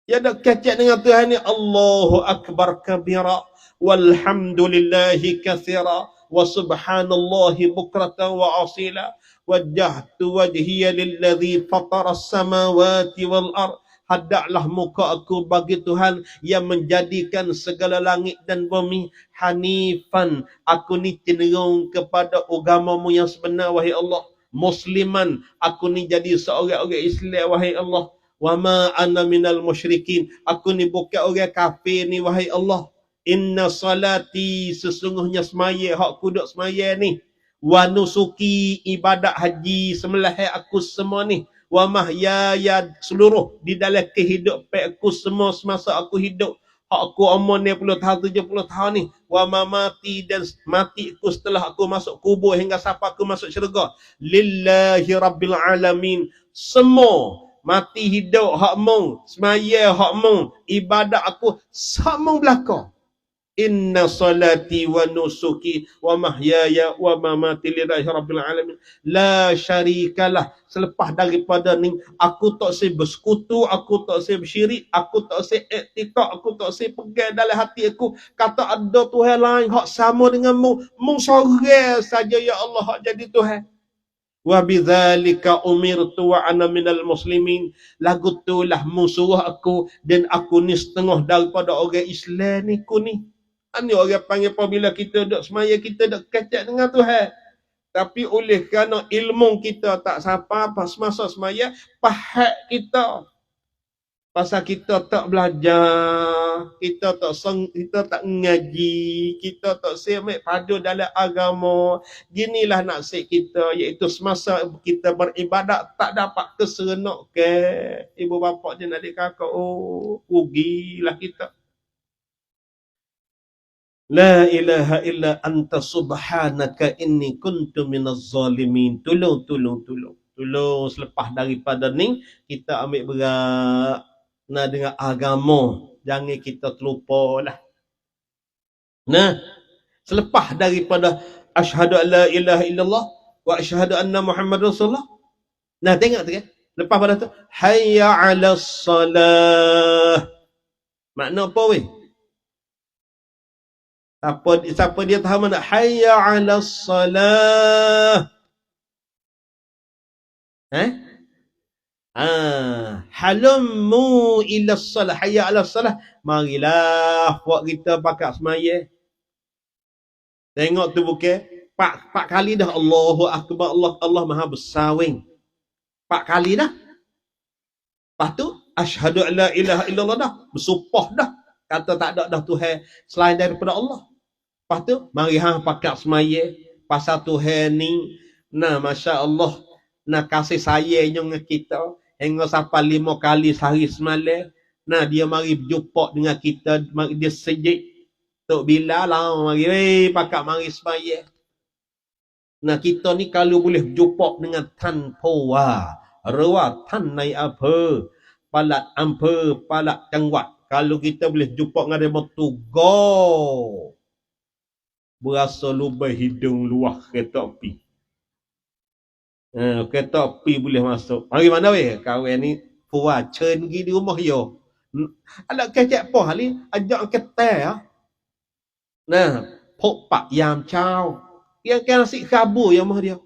Ya dak kecek dengan Tuhan ni, Allahu Akbar kabira walhamdulillahi katsira wa subhanallahi bukratan wa asila wajjahtu wajhiya lilladzi fatara as-samawati wal ard. Hadaklah muka aku bagi Tuhan yang menjadikan segala langit dan bumi. Hanifan, aku ni cenderung kepada agamamu yang sebenar wahai Allah. Musliman, aku ni jadi seorang Islam wahai Allah. Wa ma ana minal musyrikin, aku ni bukan orang kafir ni wahai Allah. Inna salati, sesungguhnya semaya hak aku duk semaya ni, wa nusuki, ibadat haji sembelih aku semua ni, wa mahyaya, seluruh di dalam kehidupan aku semua semasa aku hidup, hak aku umur 60 tahun 70 tahun ni, wa mamati, dan mati aku setelah aku masuk kubur hingga sampai aku masuk syurga, lillahi rabbil alamin, semua mati hidup hak mung, semaya hak mung, ibadat aku hak mung belaka. Inna salati wa nusuki wa mahyaya wa mamati lillahi rabbil alamin la syarikalah. Selepas daripada ni aku tak se bersekutu, aku tak se bersyirik, aku tak se iktikad, aku tak se pegang dalam hati aku kata ada Tuhan lain hak sama dengan mu sorang saja ya Allah hak jadi Tuhan. Wa bidzalika umirtu wa ana minal muslimin, lagu tulah musuh aku dan aku ni setengah daripada orang Islam ni ku ni. Ani orang panggil apabila kita duk semaya kita duk kecek dengan Tuhan. Tapi oleh kerana ilmu kita tak sampai pas masa semaya, pahak kita. Pasal kita tak belajar, kita tak ngaji, kita tak semak padu dalam agama. Ginilah nasib kita, iaitu semasa kita beribadat tak dapat keserenakan. Ibu bapa dan adik kakak, oh, rugilah kita. La ilaha illa anta subhanaka inni kuntu minaz zalimin. Tolong selepas daripada ni kita ambil berat nah dengan agama, jangan kita terlupalah. Nah, selepas daripada asyhadu an la ilaha illallah wa asyhadu anna muhammadar rasulullah, nah tengok tu kan, lepas pada tu hayya 'alas salah. Makna apa weh? Siapa dia tahu mana? Hayya 'alas salah. Halummu ila salah. Hayya 'alas salah. Marilah buat kita pakat semaya. Tengok tu bukan? Pak kali dah Allahu akbar, Allah Maha besar weng. 4 kali dah. Lepas tu asyhadu an la ilaha illallah dah. Bersumpah dah. Kata tak ada dah Tuhan selain daripada Allah. Lepas tu mari pakat semaya pasal Tuhan ni masya-Allah nak kasih sayangnya dengan kita hingga sampai 5 kali sehari semalam. Dia mari berjumpa dengan kita, mari dia sejid. Tok Bilal lah mari pakat mari semaya. Kita ni kalau boleh berjumpa dengan Tan Powa, Rewa Tan Nai apa, Palat Ampa, Palat Cangwat. Kalau kita boleh jumpa dengan dia bertugas, berasa lubang hidung luah kereta api. Kereta api boleh masuk. Mari mana weh? Kawan ni Puan cen pergi di rumah yo. Anak kecek apa hari ajak ketai pok pak yam chow. Yang kan nasi kabu yang mah dia.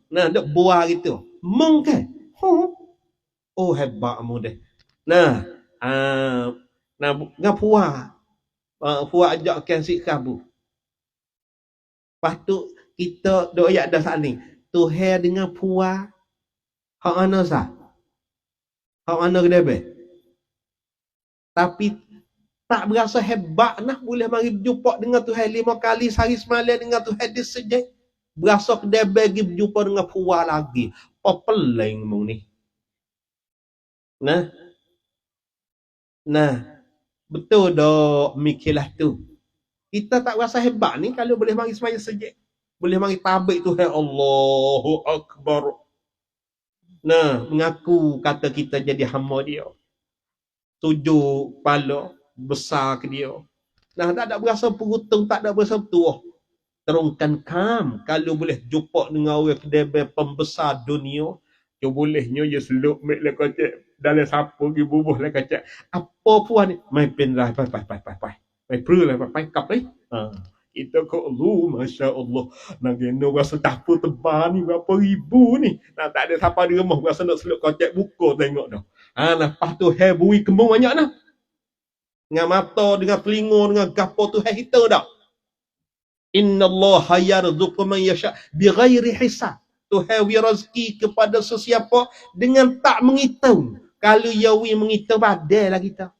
Dok buah gitu. Mungkin. Oh hebat mu deh. Ngap Puan. Puan ajak kan nasi kabu. Lepas tu kita dok ayat dah saat ni. Tuhan dengan Puan. Hak mana sah? Hak mana kedai? Tapi tak berasa hebat boleh mari berjumpa dengan Tuhan 5 kali sehari semalam dengan Tuhan di sejak. Berasa kedai bagi berjumpa dengan Puan lagi. Apa peling mong ni? Betul dok mikirlah tu. Kita tak berasa hebat ni kalau boleh mari semaya sejak. Boleh mari tabik Tuhan Allahu Akbar. Mengaku kata kita jadi hamba dia. Sujud kepala besar ke dia. Tak ada berasa perutung, tak ada berasa tua. Terungkan kam kalau boleh jumpa dengan orang kedai pembesar dunia, dia bolehnya dia seluk mek le kocek dalam sapu gi bubuh le kocek. Apa puan ni? Mai pen lah pai. Mai pru lah pai kap ni. Kita kok lu masya-Allah nak geno rasa dapur tebal ni berapa ribu ni. Tak ada siapa di rumah rasa nak seluk kocek buka tengok dah. Lepas tu bui kembung banyak dengan mata, dengan telinga, dengan gapo tu kita dah. Innallaha yarzuqu man yasha bighairi hisab. Tuhan wi rezeki kepada sesiapa dengan tak menghitung. Kalau yawi menghitung badai lah kita.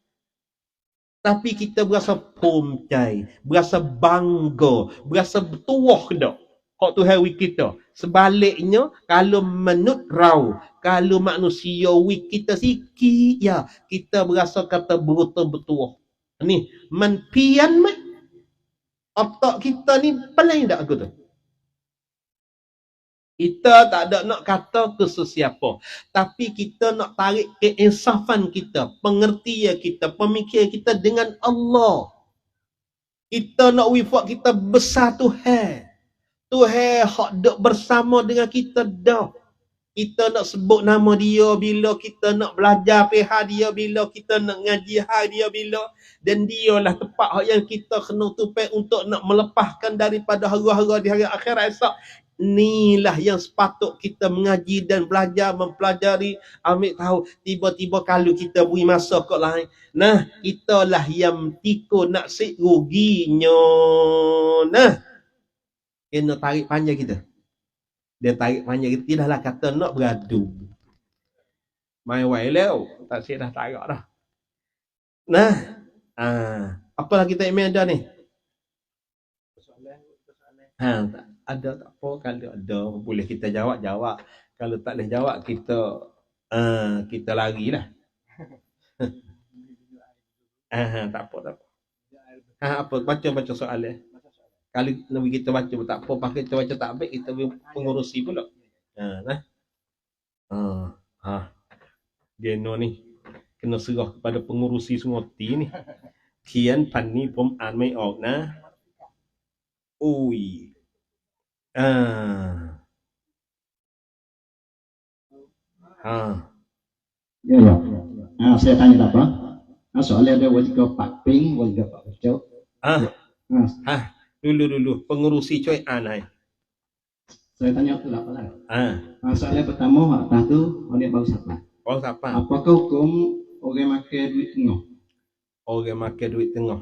Tapi kita berasa pomcai, berasa bangga, berasa bertuah dah. Hak Tuhan wi kita. Sebaliknya kalau menut rau, kalau manusia wi kita sikit ya, kita berasa kata betul-betul. Ni menpian mat. Otak kita ni pelan tak aku tu. Kita tak ada nak kata ke sesiapa. Tapi kita nak tarik keinsafan kita, pengertian kita, pemikiran kita dengan Allah. Kita nak wifat kita besar Tuhan. Tuhan hak duk bersama dengan kita dah. Kita nak sebut nama dia bila kita nak belajar pihak dia, bila kita nak ngaji hal dia bila. Dan dialah tempat yang kita kena tupai untuk nak melepaskan daripada hara-hara di hari akhirat esok. Inilah yang sepatut kita mengaji dan belajar, mempelajari, ambil tahu. Tiba-tiba kalau kita beri masa ke lain, italah yang tiko nak sik ruginya. Kena tarik panjang kita. Dia tarik panjang kita, tidaklah kata nak beradu. Main wai leo, tak sik dah tarik dah. Apa lagi kita email ada ni? Ada tak apa, kalau ada boleh kita jawab. Kalau tak boleh jawab kita larilah. Tak apa. Apa baca soalan. Kalau nabi kita baca tak apa, pakai kita baca tak baik kita pengurusi pula. Geno ni kena serah kepada pengurusi semua ni. Kian pan ni pom an mai ok Ui. Saya tanya apa? Soalnya ada wajib Pak Ping, wajib Pak Ucok. Dulu pengurusi cuy anai. Saya tanya pula lah. Soalnya pertama hak tu oleh bau siapa? Oh siapa? Apakah hukum orang makan duit tengah? Orang makan duit tengah.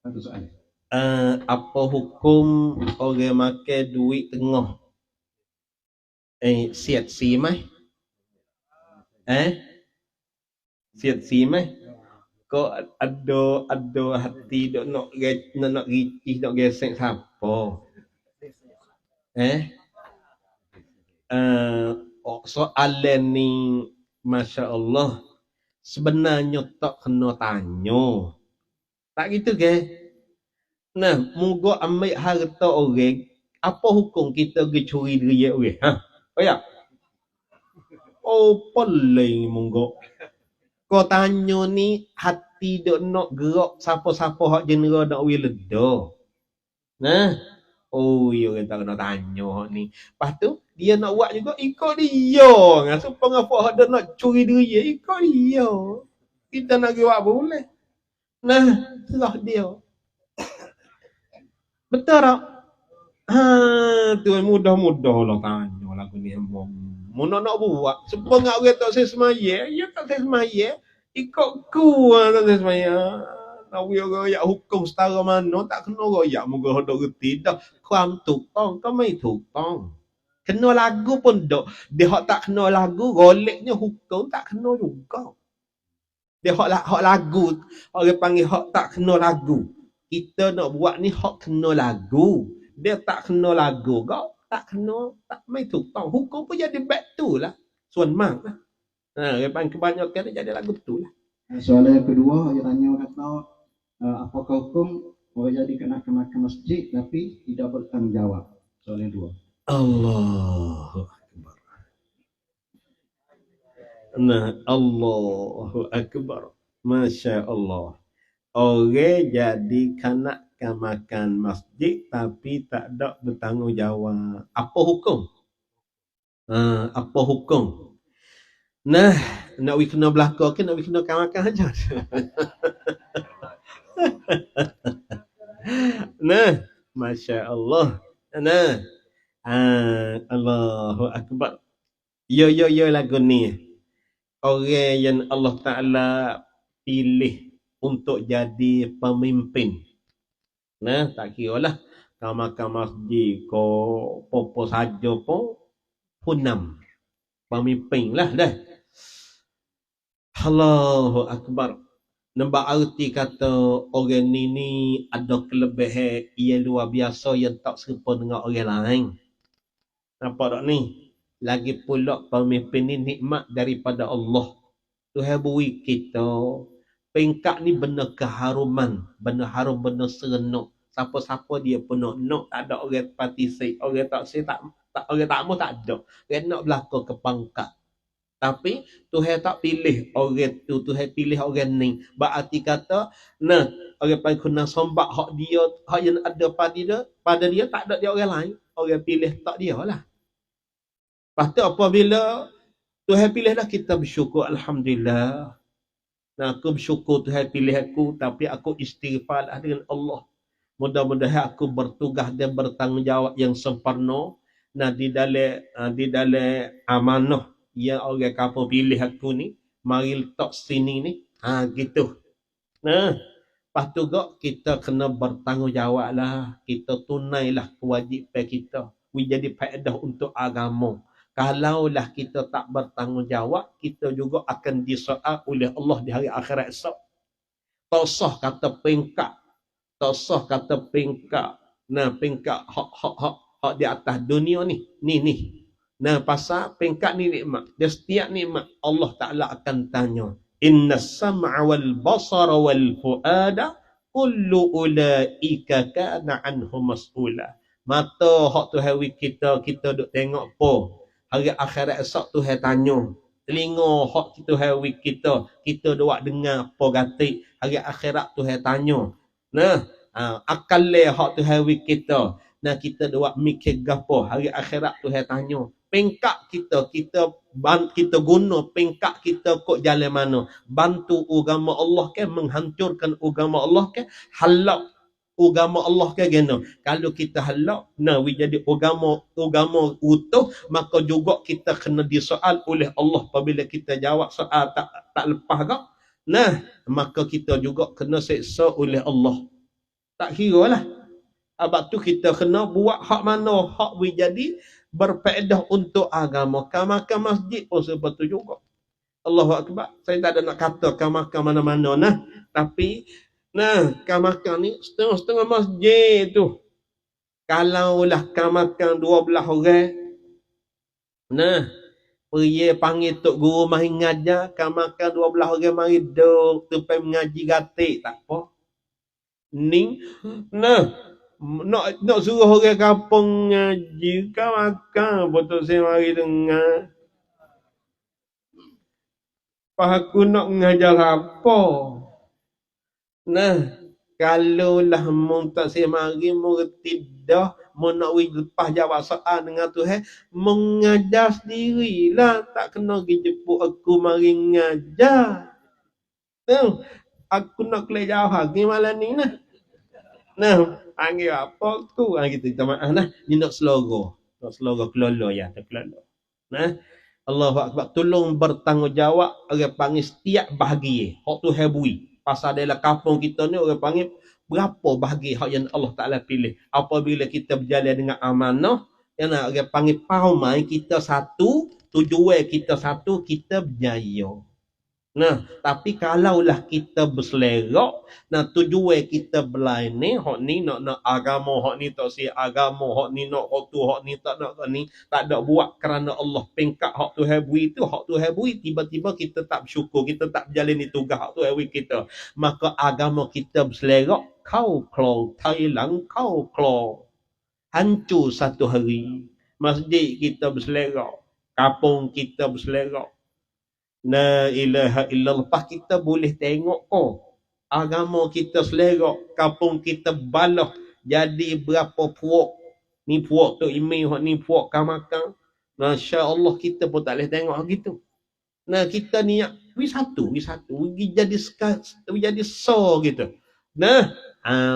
Satu soal. Apa hukum orang makan duit tengah? Siat si mai? Siat si mai? Kau ada hati dok nak ricih nak gesek siapa? Soalan ni Masya Allah sebenarnya tak kena tanya. Tak gitu ke? Nah, moga ambil harta orang, apa hukum kita pergi curi duit orang? Oh ya? Oh, paling moga. Kau tanya ni hati dok nak gerak siapa-siapa hak general dak wi ledha. Nah, oh ya kita kena tanya hak ni. Lepas tu dia nak buat juga ikut dia. Supaya apa hak dak nak curi duit ikut dia. Kita nak buat boleh. Nah, salah dia. Betul tak? Tu mudah-mudah lah tanya lagu ni. Mana nak buat? Supaya orang tak semaya, ya tak semaya. Ikut ku tak semaya. Nak royak hukum setara mana tak kena royak moga hendak reti dah. Kuam tukang kau mai tukang. Kena lagu pun dak. Dia hak tak kena lagu, goleknya hukum tak kena juga. Dia hak lagu, orang panggil hak tak kena lagu. Kita nak buat ni hak kena lagu. Dia tak kena lagu kau, tak kena, tak mai tukang. Hukum pun jadi back tu lah. Suan mak lah. Orang kebanyakan dia jadi lagu tu lah. Soalan yang kedua, dia tanya kata, apakah hukum orang jadi kena makan masjid tapi tidak bertanggung jawab? Soalan yang dua. Allahu Akbar. Nah, Allahu Akbar. Masya Allah. Orang jadi kanak makan masjid tapi tak ada bertanggungjawab. Apa hukum? Apa hukum? Nah, nak we kena belaka ke nak we kena makan aja. Nah, Masya Allah. Nah, Allahu Akbar. Yo lagu ni. Orang yang Allah Ta'ala pilih untuk jadi pemimpin. Nah, tak kira lah. Kau makan masjid, kau apa saja pun, punam. Pemimpin lah dah. Allahu Akbar. Nampak arti kata orang ni ada kelebihan yang luar biasa yang tak serupa dengan orang lain. Nampak tak ni? Lagi pula pemimpin ni nikmat daripada Allah. Tuhan beri kita pengkat ni benar keharuman, benar harum, benar serenuk. Siapa-siapa dia pun nak, tak ada orang partisip, orang tak say, tak orang tak mau tak ada. Orang nak belaka ke pangkat. Tapi Tuhan tak pilih orang tu, Tuhan pilih orang ni. Berarti kata, nah, orang paling kena sombak hak dia, hak yang ada pada dia tak ada dia orang lain. Orang pilih tak dia lah. Lepas tu apabila Tuhan pilih dah, kita bersyukur, Alhamdulillah. Nah, aku bersyukur Tuhan pilih aku, tapi aku istighfar lah dengan Allah. Mudah-mudahan aku bertugas dan bertanggungjawab yang sempurna. Nah, di dalam amanah yang orang kapal pilih aku ni, mari letak sini ni. Gitu. Nah, lepas tu kita kena bertanggungjawab lah. Kita tunailah kewajipan kita. Jadi faedah untuk agama. Kalaulah kita tak bertanggungjawab, kita juga akan disoal oleh Allah di hari akhirat esok. Tak sah kata pengkat. Tak sah kata pengkat. Nah, pengkat hak di atas dunia ni. Ni. Nah, pasal pengkat ni nikmat. Dia setiap nikmat Allah Ta'ala akan tanya. Inna sam'a wal basara wal fu'ada kullu ulaika kana anhu mas'ula. Mata hak Tuhan kita duk tengok apa? Hari akhirat esok Tuhan tanya. Telinga hak Tuhan kita duk dengar apa gatik. Hari akhirat Tuhan tanya. Nah, akal hak Tuhan kita. Nah, kita duk mikir gapo? Hari akhirat Tuhan tanya. Pengkak kita guna pengkak kita kok jalan mana? Bantu agama Allah ke? Menghancurkan agama Allah ke? Halak agama Allah ke geno. Kalau kita halak nah we jadi agama utuh, maka juga kita kena disoal oleh Allah apabila kita jawab soal tak lepas ke. Nah, maka kita juga kena seksa oleh Allah. Tak kira lah. Sebab tu kita kena buat hak mana hak we jadi berfaedah untuk agama. Makan masjid pun seperti juga. Allahu Akbar. Saya tak ada nak kata makan mana-mana nah. Tapi nah, makan ni setengah-setengah masjid tu. Kalaulah makan 12 orang. Nah, dia panggil tok guru mari ngajar, makan 12 orang mari duduk tepi mengaji gatik tak apa. Ning nah nak suruh orang kampung ngaji makan betul saya mari dengar. Pas aku nak ngajar apa? Nah, kalaulah mun tak saya mari mengerti dah, mun nak lepas jawab soal dengan Tuhan, mengajar sendirilah, tak kena pergi jemput aku mari ngajar. Tahu? Aku nak kelih jawab ni malam ni nah. Nah, panggil apa tu? Gitu kita maaf nah. Ni nak seloro. Nak seloro kelolo ya, tak kelolo. Nah, Allahu Akbar. Tolong bertanggungjawab orang panggil setiap bahagia. Hak tu hebui. Pasal dalam kampung kita ni orang panggil berapa bahagia hak yang Allah Taala pilih. Apabila kita berjalan dengan amanah, yang orang panggil paumai kita satu, tujuan kita satu, kita berjaya. Nah, tapi kalaulah kita berselerak, nah tujuan kita berlain ni, hak ni nak agama, hak ni tak si agama, hak ni nak hak tu, hak ni tak nak hak ni, tak ada buat kerana Allah pengkat hak tu habui tu, hak tu habui, tiba-tiba kita tak bersyukur, kita tak berjalani tugas hak tu habui kita. Maka agama kita berselerak, kau keluar, Thailand kau keluar. Hancur satu hari. Masjid kita berselerak, kampung kita berselerak. La ilaha illallah. Lepas kita boleh tengok agama kita selera, kampung kita balah, jadi berapa puak. Ni puak tu imi, ni puak kamakan. Masya Allah kita pun tak boleh tengok gitu. Nah kita niat wisatu, jadi so gitu. Nah,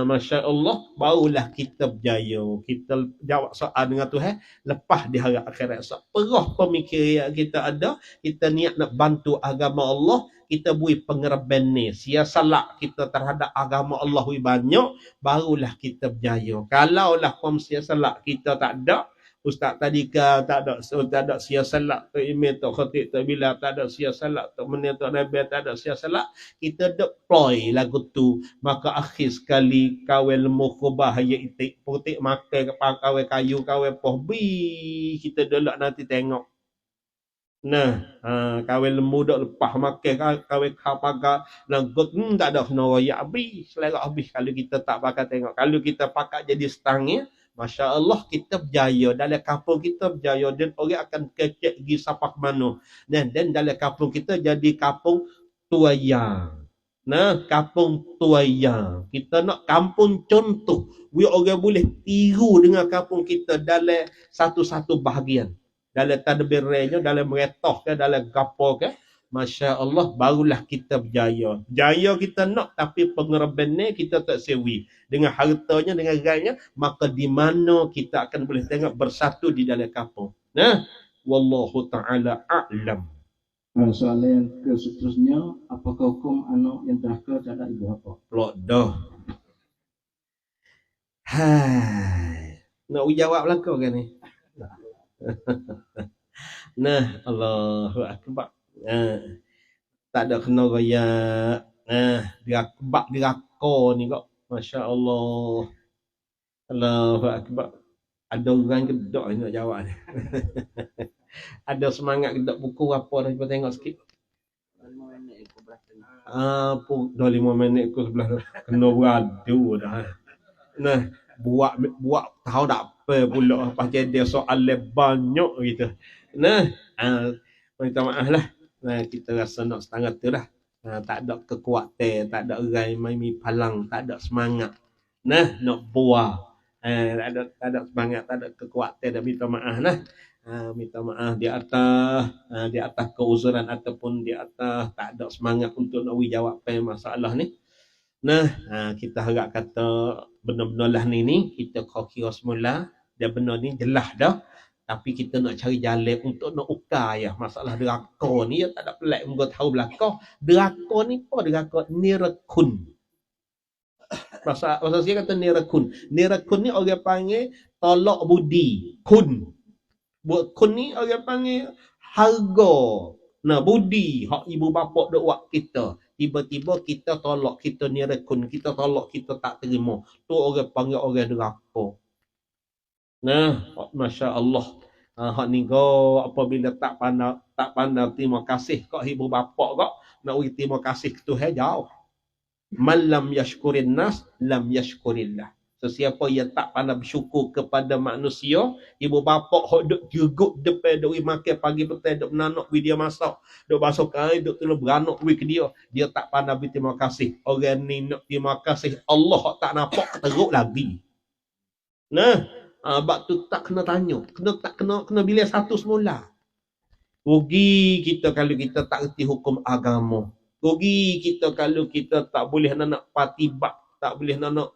Masya Allah, barulah kita berjaya. Kita jawab soal dengan Tuhan lepas di hari akhirat. Perah pemikiran kita ada, kita niat nak bantu agama Allah, kita bui pengerban ni. Siasalak kita terhadap agama Allah banyak, barulah kita berjaya. Kalaulah siasalak kita tak ada, Ustaz tadi tak ada siasalak, Tok Imam, Tok Khatib, Tok Bilal, tak ada siasalak, Tok Menir, Tok Nabi, tak ada siasalak, kita deploy lagu tu. Maka akhir sekali kawin lemah khubah ya itik putik makan kawin kayu kawin pohbi, kita delak nanti tengok. Nah, kawin lembu dak lepas makan kawin kapaga lagut tak ada kena royak habis, selera habis kalau kita tak pakai tengok. Kalau kita pakai jadi stangnya, Masya Allah kita berjaya. Dalam kampung kita berjaya dan orang akan kecek pergi sapak mana. Dan dalam kampung kita jadi kampung tuayang. Nah, kampung tuayang. Kita nak kampung contoh. We orang boleh tiru dengan kampung kita dalam satu-satu bahagian. Dalam tadbirnya, dalam meretoh ke, dalam gapo ke. Masya Allah, barulah kita berjaya. Jaya kita nak, tapi pengerbannya kita tak sewi. Dengan hartanya, dengan rainya, maka di mana kita akan boleh tengok bersatu di dalam kampung. Nah, wallahu ta'ala a'lam. Soalan yang seterusnya, apakah hukum anak yang derhaka terhadap ibu bapa? Pelak dah. Hai. Nak jawab lah kau kan ni? Nah, Allahu Akbar. Tak ada kena raya. Bak diraka ni kok. Masya Allah. Allahu Akbar. Ada orang gedok ni nak jawab ni. Ada semangat gedok buku apa dah kita tengok sikit. 5 minit aku belah tengah. Dah 5 minit aku sebelah kena beradu dah. Nah, buat tahu tak apa pula pasal dia soal banyak gitu. Nah, minta maaf lah. Nah, kita rasa nak setengah tu lah. Tak ada kekuatan, tak ada orang main palang, tak ada semangat. Nah, nak buah. Tak ada semangat, tak ada kekuatan, dah minta maaf lah. Minta maaf di atas keuzuran ataupun di atas tak ada semangat untuk nak jawab masalah ni. Nah, kita harap kata benar-benar lah ni kita kira semula dan benar ni jelas dah. Tapi kita nak cari jalan untuk nak ukar ya. Masalah deraka ni ya tak ada pelik muka tahu belakang. Deraka ni apa deraka? Nirakun. Bahasa saya kata nirakun. Nirakun ni orang panggil tolak budi. Kun. Buat kun ni orang panggil harga. Nah, budi hak ibu bapa dok buat kita. Tiba-tiba kita tolak, kita nirakun, kita tolak, kita tak terima. Tu orang panggil orang deraka. Nah, Masya Allah. Hak ni kau apabila tak pandai terima kasih kau ibu bapa kau, nak beri terima kasih ke Tuhan jauh. Man lam yashkurin nas, lam yashkurillah. Sesiapa yang tak pandai bersyukur kepada manusia, ibu bapa hok duk jugut depan duk makan pagi petang duk menanak wi dia masak, duk basuh kain duk tolong beranak wi ke dia tak pandai berterima kasih. Orang ni nak terima kasih Allah hok tak nampak teruk lagi. Nah, bab tu tak kena tanya, kena bilik satu semula. Rugi kita kalau kita tak reti hukum agama. Rugi kita kalau kita tak boleh nak patibak, tak boleh nak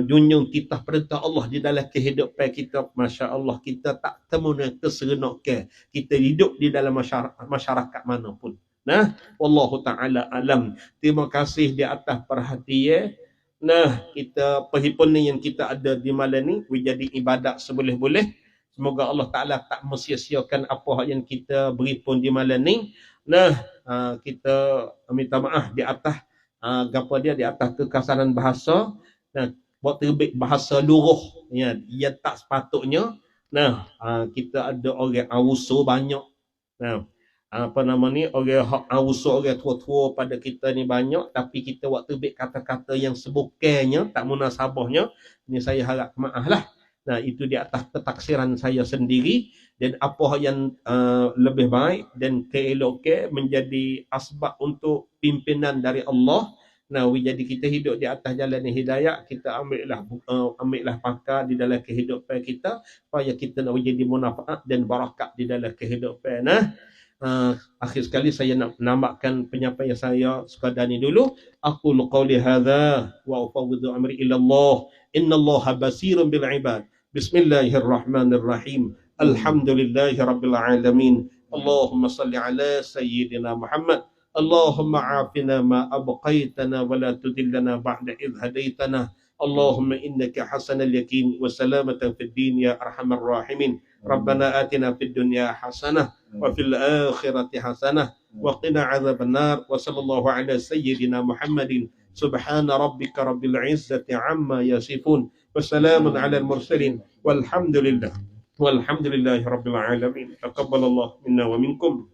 junjung kita perintah Allah di dalam kehidupan kita. Masya Allah, kita tak temu dengan keserenakan kita hidup di dalam masyarakat manapun. Nah, wallahu ta'ala alam. Terima kasih di atas perhatian. Nah, kita perhimpunan ni yang kita ada di malam ni menjadi ibadat seboleh-boleh. Semoga Allah Ta'ala tak mensia-siakan apa yang kita beri pun di malam ni. Nah, kita minta maaf di atas di atas kekasaran bahasa. Nah, buat terbit bahasa luruh ya, yang tak sepatutnya. Nah, kita ada orang awuso banyak. Nah, orang awuso, orang tua-tua pada kita ni banyak, tapi kita buat terbit kata-kata yang sebukannya, tak munasabahnya. Ini saya harap maaf lah. Nah, itu di atas ketaksiran saya sendiri, dan apa yang lebih baik dan keelokan menjadi asbab untuk pimpinan dari Allah. Nah, jadi kita hidup di atas jalan hidayah, kita ambillah pakar di dalam kehidupan kita supaya kita nak menjadi manfaat dan barakat di dalam kehidupan. Nah, akhir sekali saya nak menambahkan penyampaian saya sekadar ni dulu. Aku qauli hadza wa ufawwidu amri ila Allah. Innallaha basirun bil ibad. Bismillahirrahmanirrahim. Alhamdulillahi rabbil alamin. Allahumma salli ala sayyidina Muhammad. Allahumma afina ma abqaitana wa la tudillana ba'da idh hadaitana. Allahumma innaka hasanal yakin wa salamatan fid din ya arhamar rahimin. Rabbana atina fid dunya hasanah wa fil akhirati hasanah wa qina adzaban nar. Wa sallallahu ala sayyidina Muhammadin. Subhana rabbika rabbil izzati amma yasifun. Wassalamun ala al-mursalin. Walhamdulillah. Walhamdulillahi rabbil alamin. Taqabbalallahu minna wa minkum.